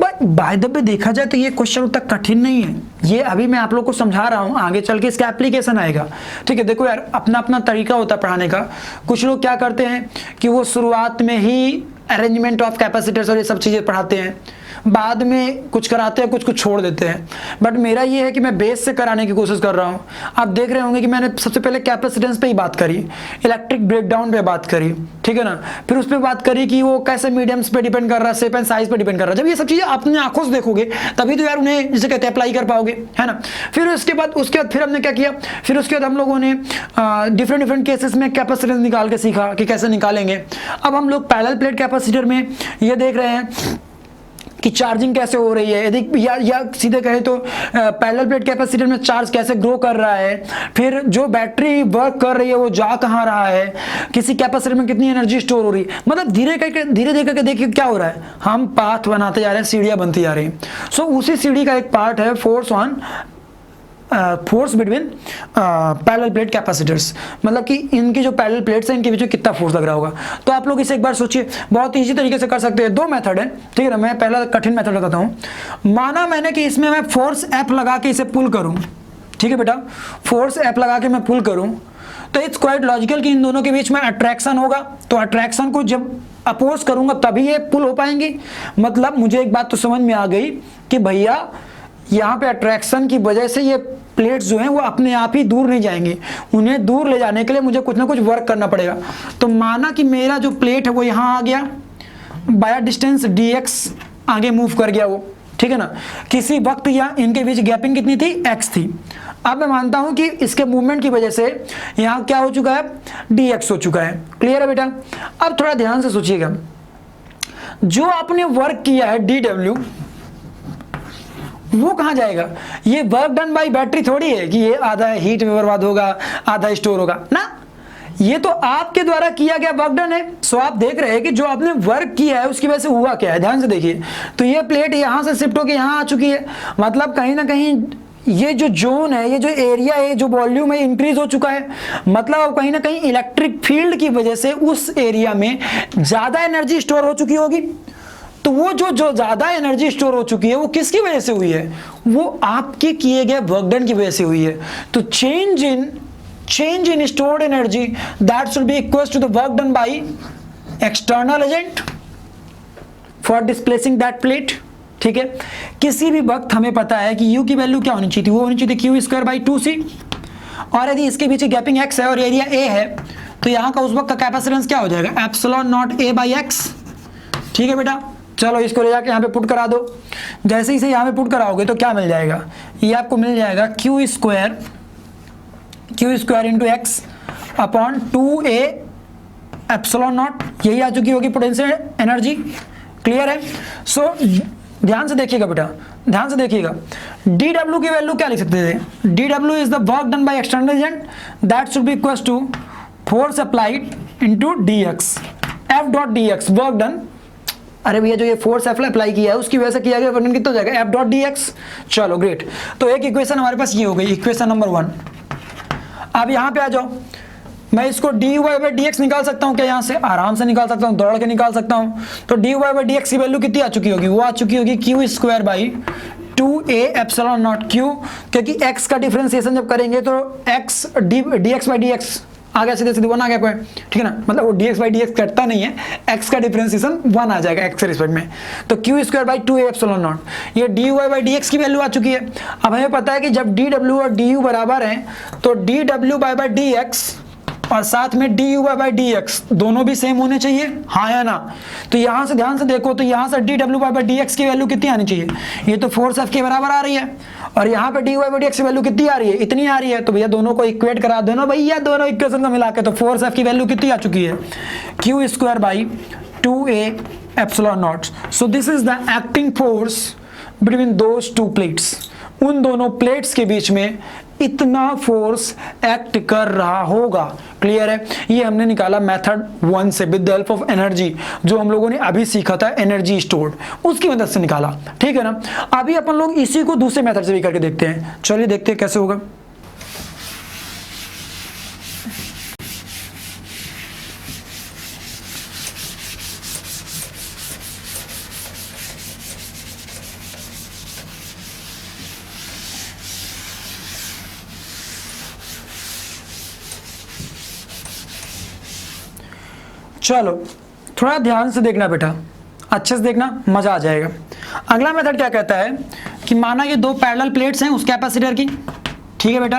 बट बाय द वे देखा जाए तो ये क्वेश्चन उतना कठिन नहीं है। ये अभी मैं आप लोग को समझा रहा हूँ, आगे चल के इसका एप्लीकेशन आएगा। ठीक है, देखो यार अपना अपना तरीका होता है पढ़ाने का। कुछ लोग क्या करते हैं कि वो शुरुआत में ही अरेंजमेंट ऑफ कैपेसिटर्स और ये सब चीज़ें पढ़ाते हैं, बाद में कुछ कराते हैं, कुछ छोड़ देते हैं। बट मेरा ये है कि मैं बेस से कराने की कोशिश कर रहा हूँ। आप देख रहे होंगे कि मैंने सबसे पहले कैपेसिटेंस पे ही बात करी, इलेक्ट्रिक ब्रेकडाउन पे बात करी, ठीक है ना, फिर उस पर बात करी कि वो कैसे मीडियम्स पे डिपेंड कर रहा है, शेप एंड साइज पे डिपेंड कर रहा है। जब ये सब चीज़ें अपने आंखों से देखोगे तभी तो यार उन्हें जिसे कहते हैं अप्लाई कर पाओगे, है ना। फिर उसके बाद फिर हमने क्या किया, फिर उसके बाद हम लोगों ने डिफरेंट केसेस में कैपेसिटेंस निकाल के सीखा कि कैसे निकालेंगे। अब हम लोग पैरेलल प्लेट कैपेसिटर में ये देख रहे हैं कि चार्जिंग कैसे हो रही है, यदि या सीधे कहे तो पैरेलल प्लेट कैपेसिटर में चार्ज कैसे ग्रो कर रहा है, फिर जो बैटरी वर्क कर रही है वो जा कहाँ रहा है, किसी कैपेसिटर में कितनी एनर्जी स्टोर हो रही है। मतलब धीरे धीरे करके देखिए क्या हो रहा है, हम पाथ बनाते जा रहे हैं, सीढ़ियां बनती जा रही हैं। सो उसी सीढ़ी का एक पार्ट है force between parallel plate capacitors, मतलब कि इनकी जो पैरेलल प्लेट्स हैं इनके बीच में कितना फोर्स लग रहा होगा। तो आप लोग इसे एक बार सोचिए, बहुत इजी तरीके से कर सकते हैं। दो मेथड है, ठीक है ना। मैं पहला कठिन मेथड बताता हूं। माना मैंने कि इसमें मैं फोर्स एफ लगा के इसे पुल करूं, ठीक है बेटा, फोर्स एफ लगा के मैं पुल करूं, तो इट्स क्वाइट लॉजिकल कि इन दोनों के बीच में अट्रैक्शन होगा। तो अट्रैक्शन को जब अपोज करूंगा तभी ये पुल हो पाएंगी। मतलब मुझे एक बात तो समझ में आ गई कि भैया यहाँ पे अट्रैक्शन की वजह से ये प्लेट्स जो हैं वो अपने आप ही दूर नहीं जाएंगी, उन्हें दूर ले जाने के लिए मुझे कुछ ना कुछ वर्क करना पड़ेगा। तो माना कि मेरा जो प्लेट है वो यहाँ आ गया, बाय डिस्टेंस dx आगे मूव कर गया वो, ठीक है ना। किसी वक्त यहाँ इनके बीच गैपिंग कितनी थी, x थी। अब मैं मानता हूं कि इसके मूवमेंट की वजह से यहाँ क्या हो चुका है, dx हो चुका है। क्लियर है बेटा। अब थोड़ा ध्यान से सोचिएगा, जो आपने वर्क किया है dw वो कहां जाएगा। ये वर्क डन बाय बैटरी थोड़ी है कि ये आधा हीट में बर्बाद होगा आधा स्टोर होगा ना, ये तो आपके द्वारा किया गया वर्क डन है। सो आप देख रहे हैं कि जो आपने वर्क किया है उसकी वजह से हुआ क्या है, ध्यान से देखिए। तो ये प्लेट यहां से शिफ्ट होकर यहां आ चुकी है, मतलब कहीं ना कहीं ये जो जोन है, ये जो एरिया है, जो वॉल्यूम है, इंक्रीज हो चुका है। मतलब कहीं ना कहीं इलेक्ट्रिक फील्ड की वजह से उस एरिया में ज्यादा एनर्जी स्टोर हो चुकी होगी। तो वो जो ज्यादा एनर्जी स्टोर हो चुकी है वो किसकी वजह से हुई है, वो आपके किए गए वर्क डन की वजह से हुई है। तो change in stored energy that should be equal to the work done by external agent for displacing that plate, ठीक है। किसी भी वक्त हमें पता है कि u की वैल्यू क्या होनी चाहिए थी, वो होनी चाहिए थी q²/2c। और यदि इसके पीछे गैपिंग x है और एरिया a है तो यहाँ का उस वक्त का कैपेसिटेंस क्या हो जाएगा, ε0a/x, ठीक है बेटा। चलो इसको ले जाके यहाँ पे पुट करा दो। जैसे ही से यहाँ पे पुट कराओगे तो क्या मिल जाएगा, ये आपको मिल जाएगा q² into x upon 2a ε0, यही आ चुकी होगी पोटेंशियल एनर्जी। क्लियर है। सो ध्यान से देखिएगा बेटा, ध्यान से देखिएगा, dw की वैल्यू क्या लिख सकते थे, dw is the work done by external agent that should be equal to force applied into dx, f dot dx work done. अरे भैया जो ये फोर्स एफ अप्लाई किया है उसकी वजह से किया गया वर्क डन कितना हो जाएगा, f डॉट dx। चलो ग्रेट। तो एक इक्वेशन हमारे पास ये हो गई, इक्वेशन नंबर 1। अब यहाँ पे आ जाओ, मैं इसको dy/dx निकाल सकता हूँ क्या, यहाँ से आराम से निकाल सकता हूँ, दौड़ के निकाल सकता हूँ। तो dy/dx की वैल्यू कितनी आ चुकी होगी, वो आ चुकी होगी q²/2a ε0 q, क्योंकि x का डिफरेंशिएशन जब करेंगे तो x dx/dx आ गया, सीधे सीधे 1 आ गया कोई, ठीक है ना। मतलब वो dx/dx कटता नहीं है, x का डिफरेंशिएशन 1 आ जाएगा x के रिस्पेक्ट में। तो q²/2a ε0, ये dy/dx की वैल्यू आ चुकी है। अब हमें पता है कि जब dw और du बराबर हैं तो dw/dx और साथ में du/dx दोनों भी सेम होने चाहिए, हाँ या ना। तो यहाँ से ध्यान से देखो, तो यहाँ से dw/dx की वैल्यू कितनी आनी चाहिए, ये तो फोर्स एफ के बराबर आ रही है, और यहाँ पे dy/dx की वैल्यू कितनी आ रही है, इतनी आ रही है। तो भैया दोनों को इक्वेट करा दो ना भैया, दोनों इक्वेशन को मिला के, तो फोर्स एफ की वैल्यू कितनी आ चुकी है, q²/2a ε0। So this is the acting force between those two plates. उन दोनों प्लेट्स के बीच में इतना फोर्स एक्ट कर रहा होगा। क्लियर है। ये हमने निकाला मेथड 1 से with the help of energy, जो हम लोगों ने अभी सीखा था, एनर्जी स्टोर्ड, उसकी मदद से निकाला, ठीक है ना। अभी अपन लोग इसी को दूसरे मेथड से भी करके देखते हैं। चलिए देखते हैं कैसे होगा। चलो थोड़ा ध्यान से देखना बेटा, अच्छे से देखना, मजा आ जाएगा। अगला मेथड क्या कहता है कि माना ये दो पैरेलल प्लेट्स हैं उस कैपेसिटर की, ठीक है बेटा,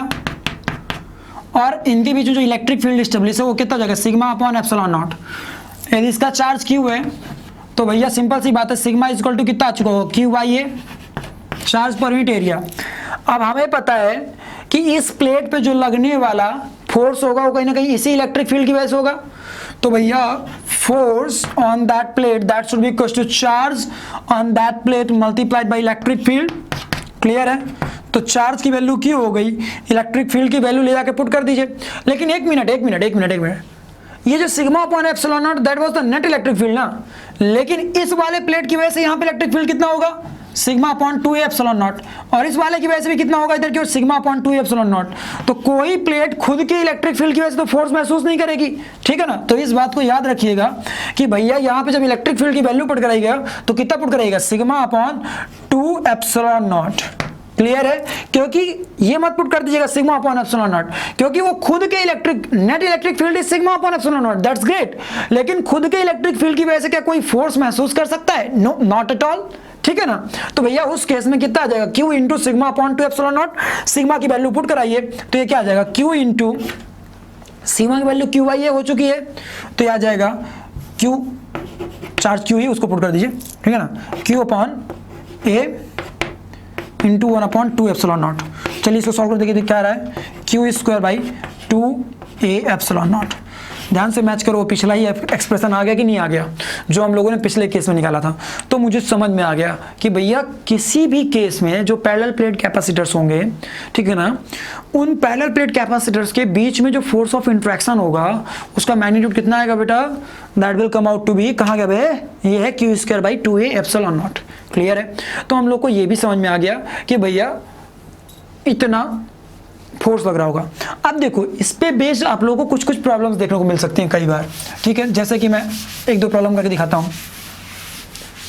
और इनके बीच जो इलेक्ट्रिक फील्ड स्टेबलिश है वो कितना हो जाएगा, सिग्मा अपॉन ε0। यदि इसका चार्ज क्यू है तो भैया सिंपल सी बात है, सिग्मा इक्वल टू कितना आ चुका होगा, q/a, charge per unit area. अब हमें पता है कि इस प्लेट पे जो लगने वाला फोर्स होगा वो कहीं ना कहीं इसी इलेक्ट्रिक फील्ड की वजह से होगा। तो भैया force on that plate that should be equal to charge on that plate multiplied by electric field. Clear है? तो चार्ज की वैल्यू क्यों हो गई, इलेक्ट्रिक फील्ड की वैल्यू ले जाके पुट कर दीजिए। लेकिन एक मिनट, ये जो sigma upon epsilon not that was the net electric field ना, लेकिन इस वाले प्लेट की वजह से यहाँ पे इलेक्ट्रिक फील्ड कितना होगा, sigma upon 2a epsilon not, और इस वाले की वजह से भी कितना होगा इधर की ओर, sigma upon 2a epsilon naught. तो कोई प्लेट खुद के इलेक्ट्रिक फील्ड की वजह से तो फोर्स महसूस नहीं करेगी, ठीक है ना। तो इस बात को याद रखिएगा कि भैया यहाँ पे जब इलेक्ट्रिक फील्ड की वैल्यू पुट कराइएगा तो कितना पुट कराइएगा, sigma upon 2 epsilon not. Clear है? क्योंकि ये मत पुट कर दीजिएगा सिग्मा अपॉन एप्सिलॉन नॉट, क्योंकि वो खुद के net electric field is sigma upon epsilon not, that's great. लेकिन खुद के इलेक्ट्रिक फील्ड की वजह से क्या कोई फोर्स महसूस कर सकता है? नो, नॉट एट ऑल, ठीक है ना। तो भैया उस केस में कितना आ जाएगा, Q into sigma upon 2 epsilon not. Sigma की वैल्यू पुट कराइए तो ये क्या आ जाएगा, Q इंटू सिग्मा की वैल्यू QI ये हो चुकी है, तो ये आ जाएगा Q, चार्ज Q ही उसको पुट कर दीजिए, ठीक है ना, Q upon A into 1 upon 2 epsilon nought. चलिए इसको सॉल्व कर देखिए क्या आ रहा है, Q square by 2a epsilon not. ध्यान से मैच करो, पिछला ही एक्सप्रेशन आ गया कि नहीं आ गया, जो हम लोगों ने पिछले केस में निकाला था। तो मुझे समझ में आ गया कि भैया किसी भी केस में जो पैरेलल प्लेट कैपेसिटर्स होंगे, ठीक है ना, उन पैरेलल प्लेट कैपेसिटर्स के बीच में जो फोर्स ऑफ इंट्रैक्शन होगा उसका मैग्नीट्यूड कितना आएगा बेटा, that will come out to be, कहाँ गया भैया, ये है Q square by 2a epsilon not. Clear है? तो हम लोग को ये भी समझ में आ गया कि भैया इतना फोर्स लग रहा होगा। अब देखो इस पे बेस्ड आप लोगों को कुछ कुछ प्रॉब्लम्स देखने को मिल सकती हैं कई बार, ठीक है। जैसे कि मैं एक दो प्रॉब्लम करके दिखाता हूँ,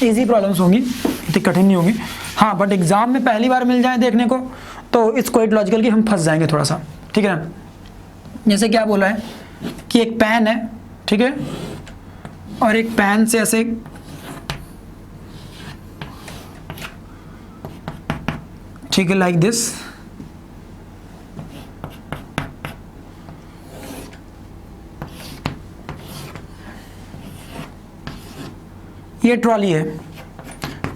इजी प्रॉब्लम्स होंगी, इतनी कठिन नहीं होंगी, हाँ, बट एग्जाम में पहली बार मिल जाए देखने को तो इट्स क्वाइट लॉजिकल कि हम फंस जाएंगे थोड़ा सा, ठीक है ना। जैसे क्या बोला है कि एक पैन है, ठीक है, और एक पैन से ऐसे ठीक है लाइक दिस, ये ट्रॉली है,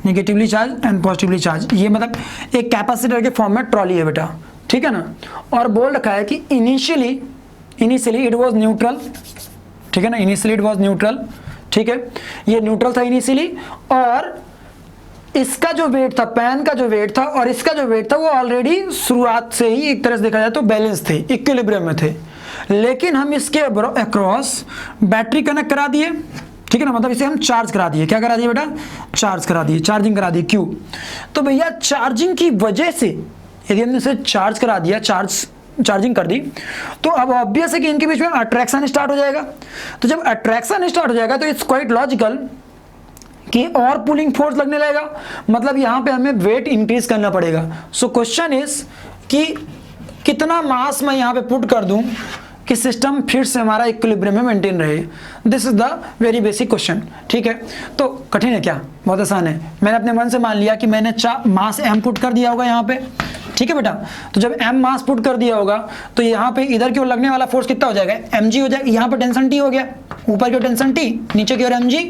negatively charge and positively charge, ये मतलब एक कैपेसिटर के फॉर्म में ट्रॉली है बेटा, ठीक है ना। और बोल रखा है कि इनिशियली इट वाज न्यूट्रल, ठीक है ना, इनिशियली इट वाज न्यूट्रल, ठीक है, ये न्यूट्रल था इनिशियली, और इसका जो वेट था, पैन का जो वेट था और इसका जो वेट था वो ऑलरेडी शुरुआत से ही एक तरह से देखा जाए तो बैलेंस थे, इक्विलिब्रियम में थे। लेकिन हम इसके अक्रॉस बैटरी कनेक्ट करा दिए, ठीक है ना, मतलब इसे हम चार्ज करा दिए, क्या करा दिए बेटा, चार्ज करा दिए, चार्जिंग करा दी Q। तो भैया चार्जिंग की वजह से यदि हमने इसे चार्ज करा दिया, चार्जिंग कर दी, तो अब ऑब्वियस है कि इनके बीच में अट्रैक्शन स्टार्ट हो जाएगा। तो जब अट्रैक्शन स्टार्ट हो जाएगा तो इट्स क्वाइट लॉजिकल कि और पुलिंग फोर्स लगने लगेगा, मतलब यहाँ पे हमें वेट इंक्रीज करना पड़ेगा। सो क्वेश्चन इज कि कितना मास मैं यहाँ पे पुट कर दूं कि सिस्टम फिर से हमारा इक्विलिब्रियम में मेंटेन रहे। This is the very basic question, ठीक है। तो कठिन है क्या, बहुत आसान है। मैंने अपने मन से मान लिया कि मैंने मास m पुट कर दिया होगा यहाँ पे, ठीक है बेटा। तो जब m मास पुट कर दिया होगा तो यहाँ पे इधर की ओर लगने वाला फोर्स कितना हो जाएगा, mg हो जाएगा। यहाँ पे टेंशन T हो गया, ऊपर की ओर टेंशन T, नीचे की ओर mg,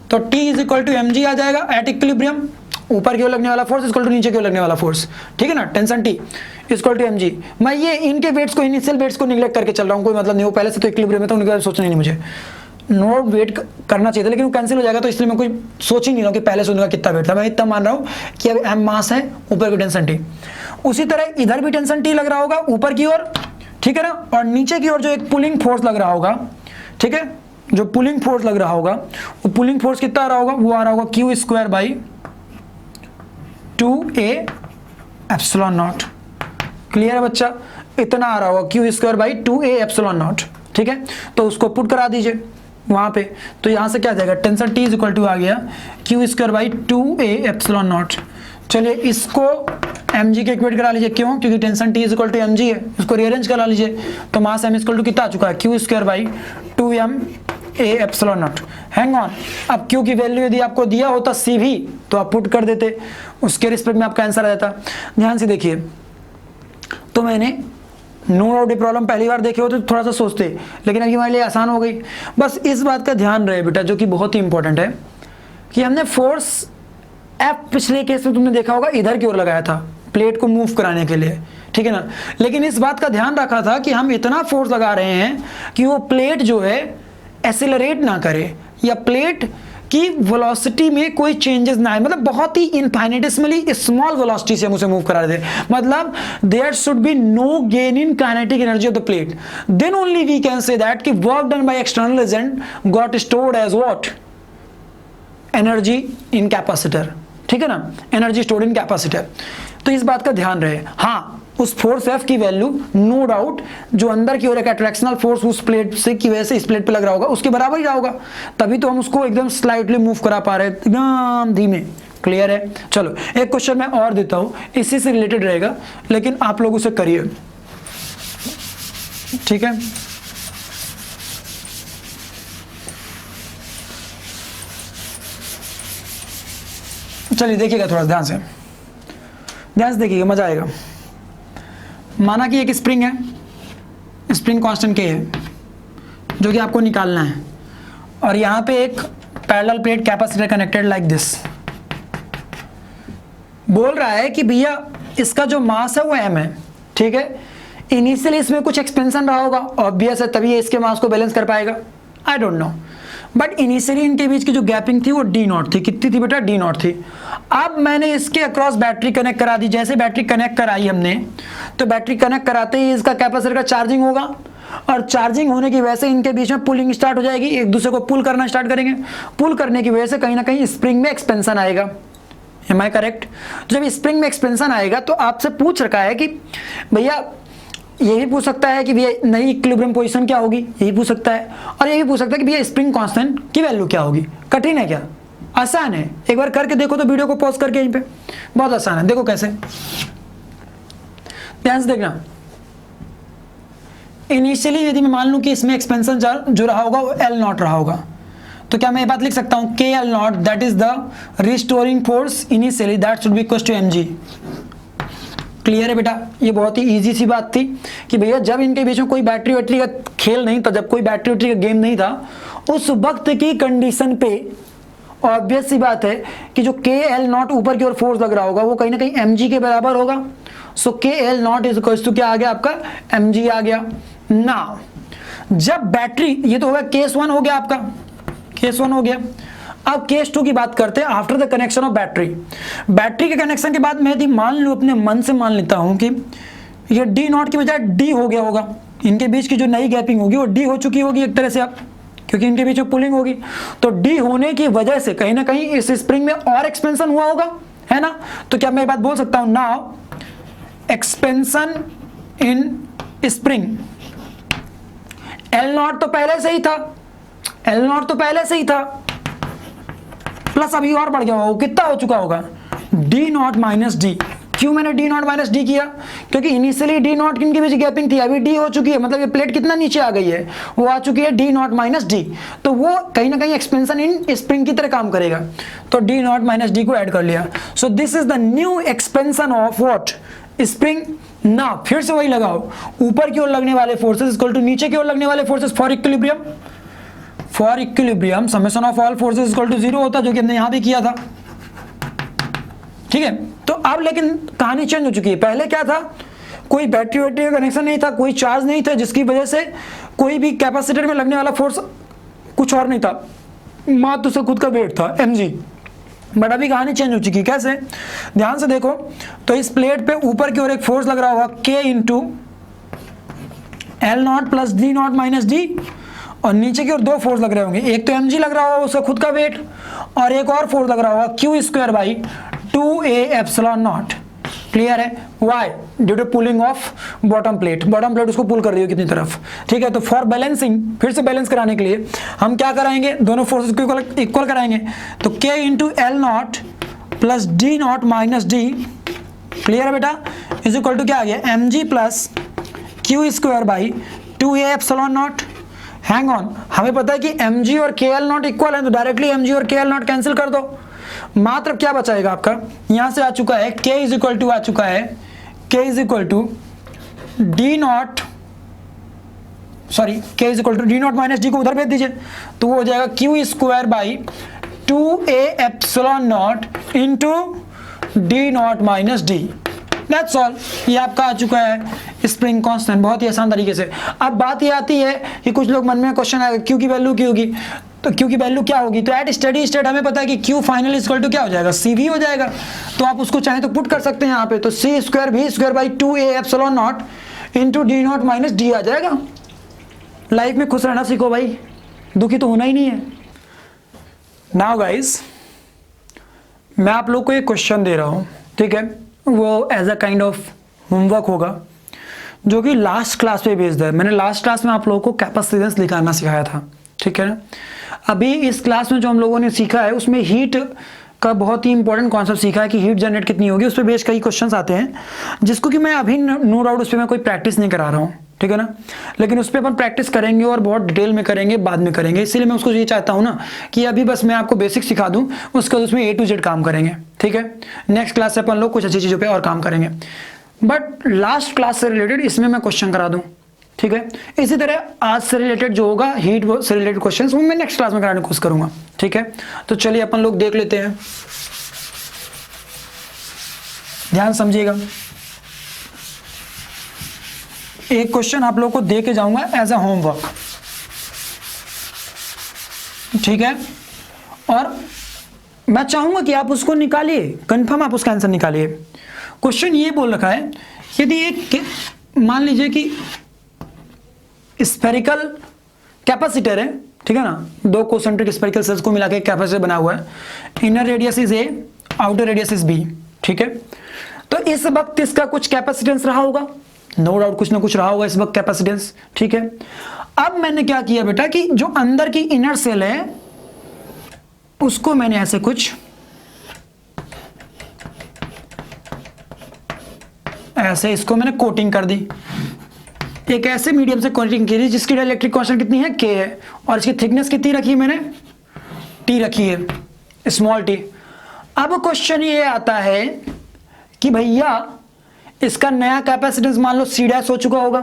तो T is equal to mg आ जाएगा एट इक्विलिब्रियम। ऊपर की ओर लगने वाला फोर्स इक्वल टू नीचे की ओर लगने वाला फोर्स, ठीक है ना, tension T equal to mg। मैं ये इनके वेट्स को, इनिशियल वेट्स को निगलेक्ट करके चल रहा हूँ, कोई मतलब नहीं, वो पहले से तो इक्विलिब्रियम में था, उनके बारे में सोचना ही नहीं मुझे। नो वेट करना चाहिए था लेकिन वो कैंसिल हो जाएगा, तो इसलिए मैं कोई सोच ही नहीं रहा हूँ कि पहले से उनका कितना वेट था। मैं इतना मान रहा हूँ कि अब m मास है, ऊपर की टेंशन T, उसी तरह इधर भी टेंशन T लग रहा होगा ऊपर की ओर, ठीक है ना, और नीचे की ओर जो एक पुलिंग फोर्स लग रहा होगा, ठीक है, जो पुलिंग फोर्स लग रहा होगा वो पुलिंग फोर्स कितना आ रहा होगा, वो आ रहा होगा Q square by 2a epsilon not. Clear है बच्चा, इतना आ रहा होगा Q square by 2a epsilon not, ठीक है। तो उसको पुट करा दीजिए वहां पे, तो यहां से क्या आ जाएगा, टेंशन T इक्वल टू आ गया Q square by 2a epsilon nought. चलिए इसको mg के इक्वेट करा लीजिए, क्यों, क्योंकि tension T equal to mg है, इसको रीअरेंज करा लीजिए, तो मास m इक्वल टू कितना आ चुका है, Q square by 2ma epsilon not. Hang on, अब Q की वैल्यू यदि आपको दिया होता C भी तो आप पुट कर देते, उसके रिस्पेक्ट में आपका आंसर आ जाता। ध्यान से देखिए, तो मैंने नो डाउट प्रॉब्लम पहली बार देखे हो तो थोड़ा सा सोचते, लेकिन अभी हमारे लिए आसान हो गई। बस इस बात का ध्यान रहे बेटा, जो कि बहुत ही इंपॉर्टेंट है, कि हमने फोर्स F पिछले केस में तुमने देखा होगा इधर की ओर लगाया था प्लेट को मूव कराने के लिए, ठीक है ना, लेकिन इस बात का ध्यान रखा था कि हम इतना फोर्स लगा रहे हैं कि वो प्लेट जो है एसिलरेट ना करे या प्लेट की वेलोसिटी में कोई चेंजेस ना आए, मतलब बहुत ही इनफाइनेटिसमली स्मॉल वेलोसिटी से हम उसे मूव करा देते, मतलब there should be no gain in kinetic energy of the plate, then only we can say that कि work done by external agent got stored as what, energy in capacitor, ठीक है ना, एनर्जी स्टोर्ड इन कैपेसिटर। तो इस बात का ध्यान रहे। हाँ, उस फोर्स F की वैल्यू नो डाउट जो अंदर की ओर एक अट्रैक्शनल फोर्स उस प्लेट से की वजह से इस प्लेट पे लग रहा होगा उसके बराबर ही रहा होगा, तभी तो हम उसको एकदम स्लाइटली मूव करा पा रहे हैं एकदम धीमे। क्लियर है? चलो एक क्वेश्चन मैं और देता हूं, इसी से रिलेटेड रहेगा लेकिन आप लोग उसे करिए, ठीक है। चलिए देखिएगा, थोड़ा ध्यान से देखिएगा, मजा आएगा। माना कि एक स्प्रिंग है, स्प्रिंग कांस्टेंट के है जो कि आपको निकालना है, और यहां पे एक parallel plate capacitor connected like this. बोल रहा है कि भैया इसका जो मास है वो m है, ठीक है। इनिशियली इसमें कुछ एक्सपेंशन रहा होगा, ऑब्वियस है, तभी ये इसके मास को बैलेंस कर पाएगा, I don't know. But initially इनके बीच की जो गैपिंग थी वो d नॉट थी। कितनी थी बेटा? d नॉट थी। अब मैंने इसके अक्रॉस बैटरी कनेक्ट करा दी। जैसे बैटरी कनेक्ट कराई हमने, तो बैटरी कनेक्ट कराते ही इसका कैपेसिटर का चार्जिंग होगा, और चार्जिंग होने की वजह से इनके बीच में पुलिंग स्टार्ट हो जाएगी, एक दूसरे को पुल करना स्टार्ट करेंगे। पुल करने की वजह से कहीं ना कहीं स्प्रिंग में एक्सपेंशन आएगा। Am I correct? जब स्प्रिंग में एक्सपेंशन आएगा तो आपसे पूछ रखा है कि भैया, ये भी पूछ सकता है कि भैया नई इक्विलिब्रियम पोजीशन क्या होगी, यही पूछ सकता है, और ये भी पूछ सकता है कि भैया स्प्रिंग कांस्टेंट की वैल्यू क्या होगी। कठिन है क्या? आसान है। एक बार करके देखो तो, वीडियो को पॉज करके यहीं पे, बहुत आसान है। देखो कैसे, ध्यान से देखना। इनिशियली यदि मैं मान लूं कि इसमें एक्सपेंशन जो रहा होगा वो L नॉट रहा होगा, तो क्या मैं ये बात लिख सकता हूं k L nought that is the restoring force initially that should be equal to mg। Clear है बेटा? ये बहुत ही इजी सी बात थी कि भैया जब इनके बीच में कोई बैटरी वैटरी का खेल नहीं था, जब कोई बैटरी वैटरी का गेम नहीं था, उस वक्त की कंडीशन पे ऑब्वियस सी बात है कि जो के एल नॉट ऊपर की ओर फोर्स लग रहा होगा वो कहीं ना कहीं mg के बराबर होगा। So k L nought is equal to क्या आ गया आपका? mg आ गया ना। जब बैटरी, ये तो होगा केस 1 हो गया आपका, केस 1 हो गया। अब केस 2 की बात करते हैं, after the connection of battery. Battery के कनेक्शन के बाद मैं यदि मान लूं, अपने मन से मान लेता हूं कि ये डी नॉट की बजाय डी हो गया होगा, इनके बीच की जो नई गैपिंग होगी वो डी हो चुकी होगी एक तरह से, अब क्योंकि इनके बीच में पुलिंग होगी, तो डी होने की वजह से कहीं ना कहीं इस स्प्रिंग में और एक्सपेंशन हुआ होगा, है ना। तो क्या मैं ये बात बोल सकता हूं, now expansion in spring, L not तो पहले से ही था, एल नॉट तो पहले से ही था, प्लस अभी और बढ़ गया होगा, कितना हो चुका होगा? D not minus D. क्यों मैंने डी नॉट माइनस डी किया? क्योंकि इनिशियली डी नॉट इनके बीच गैपिंग थी, अभी डी हो चुकी है, मतलब ये प्लेट कितना नीचे आ गई है, वो आ चुकी है डी नॉट माइनस डी, तो वो कहीं ना कहीं एक्सपेंशन इन स्प्रिंग की तरह काम करेगा, तो डी नॉट माइनस डी को ऐड कर लिया। सो this is the new expansion of what? Spring. ना फिर से वही लगाओ, ऊपर की ओर लगने वाले फोर्सेस इक्वल टू नीचे की ओर लगने वाले forces for equilibrium. For equilibrium summation of all forces equal to 0 होता, जो कि हमने यहां भी किया था, ठीक है। तो अब लेकिन कहानी चेंज हो चुकी है। पहले क्या था, कोई बैटरी वैटरी का कनेक्शन नहीं था, कोई चार्ज नहीं था, जिसकी वजह से कोई भी कैपेसिटर में लगने वाला फोर्स कुछ और नहीं था, मात्र उसका खुद का वेट था mg। बट अभी कहानी चेंज हो चुकी है। कैसे? ध्यान से देखो, तो इस प्लेट पे ऊपर की ओर एक फोर्स लग रहा होगा k into L not plus D not minus D, और नीचे की ओर दो फोर्स लग रहे होंगे, एक तो mg लग रहा होगा उसका खुद का वेट, और एक और फोर्स लग रहा होगा q square by 2a epsilon not. Clear है? Why? Due to pulling of bottom plate, bottom plate उसको पुल कर रही है कितनी तरफ, ठीक है। तो फॉर बैलेंसिंग, फिर से बैलेंस कराने के लिए हम क्या कराएंगे, दोनों फोर्सेस को इक्वल कराएंगे, तो k into L not plus D not minus D, clear है बेटा, इज इक्वल टू क्या आ गया, mg plus q square by 2a epsilon not. Hang on, हमें पता है कि mg और kl नॉट इक्वल है, तो डायरेक्टली mg और kl नॉट कैंसिल कर दो, मात्र क्या बचाएगा आपका, यहां से आ चुका है k इज इक्वल टू, आ चुका है k is equal to D nought, sorry k is equal to D not minus D को उधर भेज दीजिए, तो वो हो जाएगा q square by 2a epsilon not into D not minus D. That's all. ये आपका आ चुका है स्प्रिंग कांस्टेंट, बहुत ही आसान तरीके से। अब बात ये आती है कि कुछ लोग मन में क्वेश्चन आएगा क्यू की वैल्यू क्या होगी, तो क्यू की वैल्यू क्या होगी, तो एट स्टेडी स्टेट हमें पता है कि क्यू फाइनल इक्वल टू क्या हो जाएगा, सी वी हो जाएगा। तो आप उसको चाहें तो पुट कर सकते हैं यहाँ पे, तो C square V square by 2a epsilon not into D not minus d आ जाएगा। लाइफ में खुश रहना सीखो भाई, दुखी तो होना ही नहीं है। नाउ गाइस, मैं आप लोग को एक क्वेश्चन दे रहा हूँ, ठीक है, वो as a kind of homework होगा, जो कि लास्ट क्लास पे बेस्ड है। मैंने लास्ट क्लास में आप लोगों को कैपेसिटेंस निकालना सिखाया था, ठीक है ना। अभी इस क्लास में जो हम लोगों ने सीखा है उसमें हीट का बहुत ही इंपॉर्टेंट कॉन्सेप्ट सीखा है कि हीट जनरेट कितनी होगी, उस पर बेस्ड कई क्वेश्चंस आते हैं, जिसको कि मैं अभी नो डाउट उस पर मैं कोई प्रैक्टिस नहीं करा रहा हूँ, ठीक है ना, लेकिन उस पर अपन प्रैक्टिस करेंगे और बहुत डिटेल में करेंगे, बाद में करेंगे। इसीलिए मैं उसको ये चाहता हूँ ना कि अभी बस मैं आपको बेसिक सिखा दूँ, उसके बाद उसमें A to Z काम करेंगे, ठीक है। नेक्स्ट क्लास से अपन लोग कुछ अच्छी चीज़ों पर और काम करेंगे, बट लास्ट क्लास से रिलेटेड इसमें मैं क्वेश्चन करा दूँ, ठीक है। इसी तरह आज से रिलेटेड जो होगा हीट से रिलेटेड क्वेश्चंस वो मैं नेक्स्ट क्लास में कराने की कोशिश करूंगा, ठीक है। तो चलिए अपन लोग देख लेते हैं, ध्यान समझिएगा। एक क्वेश्चन आप लोग को दे के जाऊंगा एज अ होमवर्क, ठीक है, और मैं चाहूंगा कि आप उसको निकालिए, कंफर्म आप उसका आंसर निकालिए। क्वेश्चन ये बोल रखा है, यदि एक मान लीजिए कि स्फेरिकल कैपेसिटर है, ठीक है ना, दो कोसेंट्रिक स्फेरिकल सेल्स को मिला के कैपेसिटर बना हुआ है, inner radius is a, outer radius is b, ठीक है। तो इस वक्त इसका कुछ कैपेसिटेंस रहा होगा, नो डाउट कुछ ना कुछ रहा होगा इस वक्त कैपेसिटेंस, ठीक है। अब मैंने क्या किया बेटा कि जो अंदर की इनर सेल है उसको मैंने ऐसे कुछ ऐसे इसको मैंने कोटिंग कर दी, एक ऐसे मीडियम से कोटिंग की जिसकी इलेक्ट्रिक कांस्टेंट कितनी है K है, और इसकी थिकनेस कितनी रखी है मैंने, T रखी है, स्मॉल t। अब क्वेश्चन ये आता है कि भैया इसका नया कैपेसिटेंस मान लो C डैश हो चुका होगा,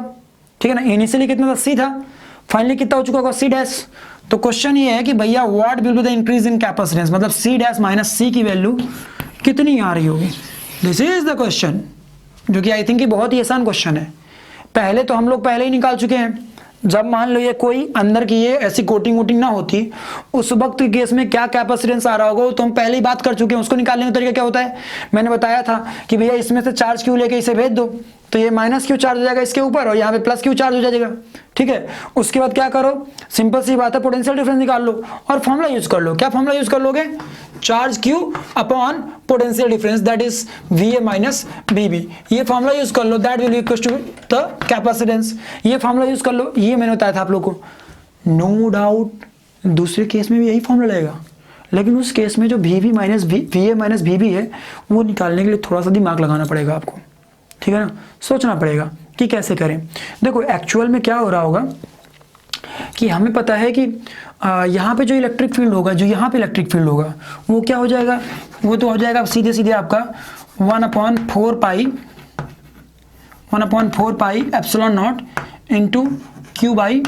ठीक है ना, इनिशियली कितना था C था, फाइनली कितना हो चुका होगा C डैश। तो क्वेश्चन ये है कि भैया what will be the increase in capacitance, मतलब C डैश माइनस C की वैल्यू कितनी आ रही होगी। दिस इज द क्वेश्चन, जो कि आई थिंक बहुत ही आसान क्वेश्चन है। पहले तो हम लोग पहले ही निकाल चुके हैं, जब मान लो ये कोई अंदर की ये ऐसी कोटिंग वोटिंग ना होती, उस वक्त के केस में क्या कैपेसिटेंस आ रहा होगा तो हम पहले ही बात कर चुके हैं। उसको निकालने का तरीका क्या होता है, मैंने बताया था कि भैया इसमें से चार्ज क्यू लेके इसे भेज दो, तो ये माइनस क्यू चार्ज हो जाएगा इसके ऊपर और यहाँ पे प्लस क्यू चार्ज हो जाएगा, ठीक है। उसके बाद क्या करो, सिंपल सी बात है, पोटेंशियल डिफरेंस निकाल लो और फॉर्मूला यूज कर लो। क्या फॉर्मूला यूज कर लोगे, charge Q upon potential difference that is VA minus VB, ये फॉर्मूला यूज कर लो, that will equal to the capacitance, ये फॉर्मूला यूज कर लो। ये मैंने बताया था आप लोग को, नो डाउट दूसरे केस में भी यही फॉर्मूला लगेगा, लेकिन उस केस में जो VA माइनस VB है वो निकालने के लिए थोड़ा सा दिमाग लगाना पड़ेगा आपको, ठीक है ना, सोचना पड़ेगा कि कैसे करें। देखो एक्चुअल में क्या हो रहा होगा कि हमें पता है कि यहाँ पे जो इलेक्ट्रिक फील्ड होगा, जो यहाँ पे इलेक्ट्रिक फील्ड होगा वो क्या हो जाएगा, वो तो हो जाएगा सीधे सीधे आपका 1/4 pi epsilon not into Q by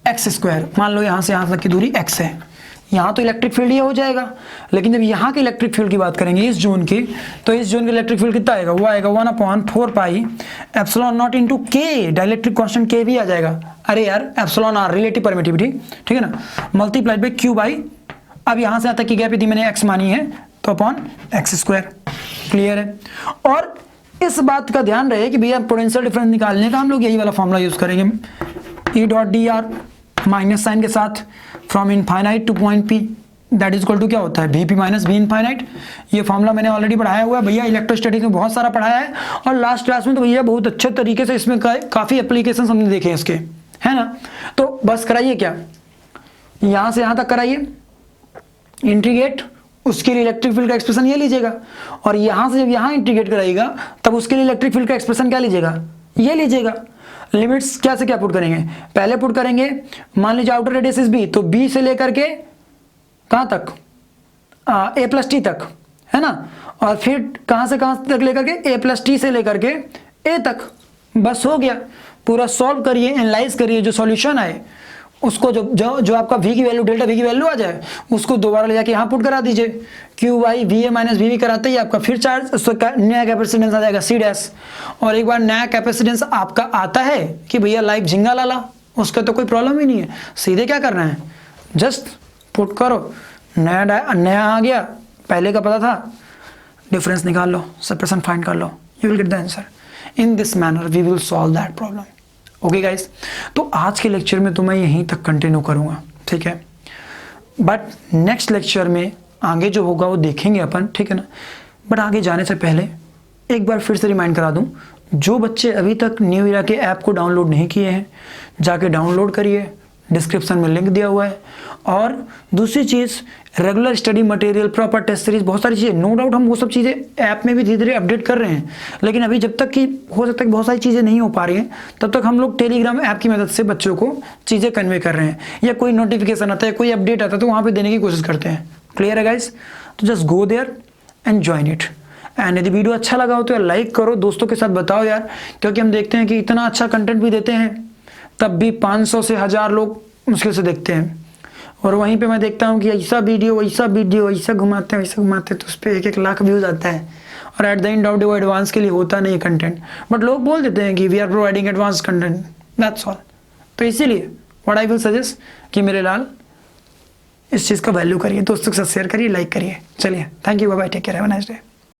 x square. मान लो यहाँ से यहाँ तक की दूरी x है, यहाँ तो इलेक्ट्रिक फील्ड ये हो जाएगा, लेकिन जब यहाँ के इलेक्ट्रिक फील्ड की बात करेंगे इस जोन की, तो इस जोन का इलेक्ट्रिक फील्ड कितना आएगा, वो आएगा 1/4 pi epsilon not into K, dielectric constant K भी आ जाएगा, अरे यार एप्सिलॉन R रिलेटिव परमिटिविटी, ठीक है ना, मल्टीप्लाइड बाई Q बाई, अब यहाँ से यहाँ तक की गैप यदि मैंने x मानी है तो अपॉन एक्स स्क्वायर, क्लियर है। और इस बात का ध्यान रहे कि भैया पोटेंशियल डिफरेंस निकालने का हम लोग यही वाला फॉर्मूला यूज करेंगे, E dot dr minus sign के साथ from infinite to point P that is equal to क्या होता है VP माइनस V इनफाइनाइट। ये फॉर्मूला मैंने ऑलरेडी पढ़ाया हुआ है भैया, इलेक्ट्रोस्टैटिक्स में बहुत सारा पढ़ाया है, और लास्ट क्लास में तो भैया बहुत अच्छे तरीके से इसमें काफ़ी एप्लीकेशन हमने देखे हैं इसके, है ना। तो बस कराइए क्या, यहाँ से यहाँ तक कराइए इंटीग्रेट, उसके लिए इलेक्ट्रिक फील्ड का एक्सप्रेशन ये लीजिएगा, और यहाँ से जब यहाँ इंटीग्रेट कराइएगा तब उसके लिए इलेक्ट्रिक फील्ड का एक्सप्रेशन क्या लीजिएगा, ये लीजिएगा। लिमिट्स क्या से क्या पुट करेंगे, पहले पुट करेंगे मान लीजिए आउटर रेडियस इज B, तो B से लेकर के कहाँ तक A प्लस T तक, है ना, और फिर कहाँ से कहाँ तक लेकर के A प्लस T से लेकर के A तक, बस हो गया। पूरा सॉल्व करिए, एनालाइज करिए, जो सॉल्यूशन आए उसको जो आपका v की वैल्यू, डेल्टा v की वैल्यू आ जाए, उसको दोबारा ले जाके यहाँ पुट करा दीजिए, Q by V A minus V कराते ही आपका फिर चार्ज, नया कैपेसिटेंस आ जाएगा सी डैश। और एक बार नया कैपेसिटेंस आपका आता है कि भैया लाइव झिंगा लाला, उसका तो कोई प्रॉब्लम ही नहीं है, सीधे क्या करना है, जस्ट पुट करो, नया आ गया, पहले का पता था, डिफरेंस निकाल लो, सप्रेशन फाइंड कर लो, you will get the answer. In this manner we will solve that problem. Okay guys, तो आज के लेक्चर में तो मैं यहीं तक कंटिन्यू करूँगा, ठीक है, बट नेक्स्ट लेक्चर में आगे जो होगा वो देखेंगे अपन, ठीक है ना। बट आगे जाने से पहले एक बार फिर से रिमाइंड करा दूं, जो बच्चे अभी तक न्यू इरा के ऐप को डाउनलोड नहीं किए हैं, जाके डाउनलोड करिए, डिस्क्रिप्शन में लिंक दिया हुआ है। और दूसरी चीज़, regular study material, proper test series, बहुत सारी चीज़ें, नो डाउट हम वो सब चीज़ें ऐप में भी धीरे धीरे अपडेट कर रहे हैं, लेकिन अभी जब तक कि हो सकता है बहुत सारी चीज़ें नहीं हो पा रही हैं, तब तक हम लोग टेलीग्राम ऐप की मदद से बच्चों को चीज़ें कन्वे कर रहे हैं, या कोई नोटिफिकेशन आता है, कोई अपडेट आता है, तो वहाँ पर देने की कोशिश करते हैं। क्लियर है गाइस? तो just go there and join it. And यदि वीडियो अच्छा लगा हो तो यार लाइक करो, दोस्तों के साथ बताओ यार, क्योंकि हम देखते हैं कि इतना अच्छा कंटेंट भी देते हैं, तब भी 500 से 1000 लोग मुश्किल से देखते हैं। और वहीं पे मैं देखता हूँ कि ऐसा वीडियो ऐसा घुमाते हैं तो उस पर 1-1 लाख व्यूज़ आता है, और at the end of day वो एडवांस के लिए होता नहीं है कंटेंट, बट लोग बोल देते हैं कि we are providing advance content, that's all. तो इसीलिए व्हाट आई विल सजेस्ट कि मेरे लाल इस चीज़ का वैल्यू करिए, दोस्तों के साथ शेयर करिए, लाइक करिए। चलिए, thank you, bye bye, take care, have a nice day.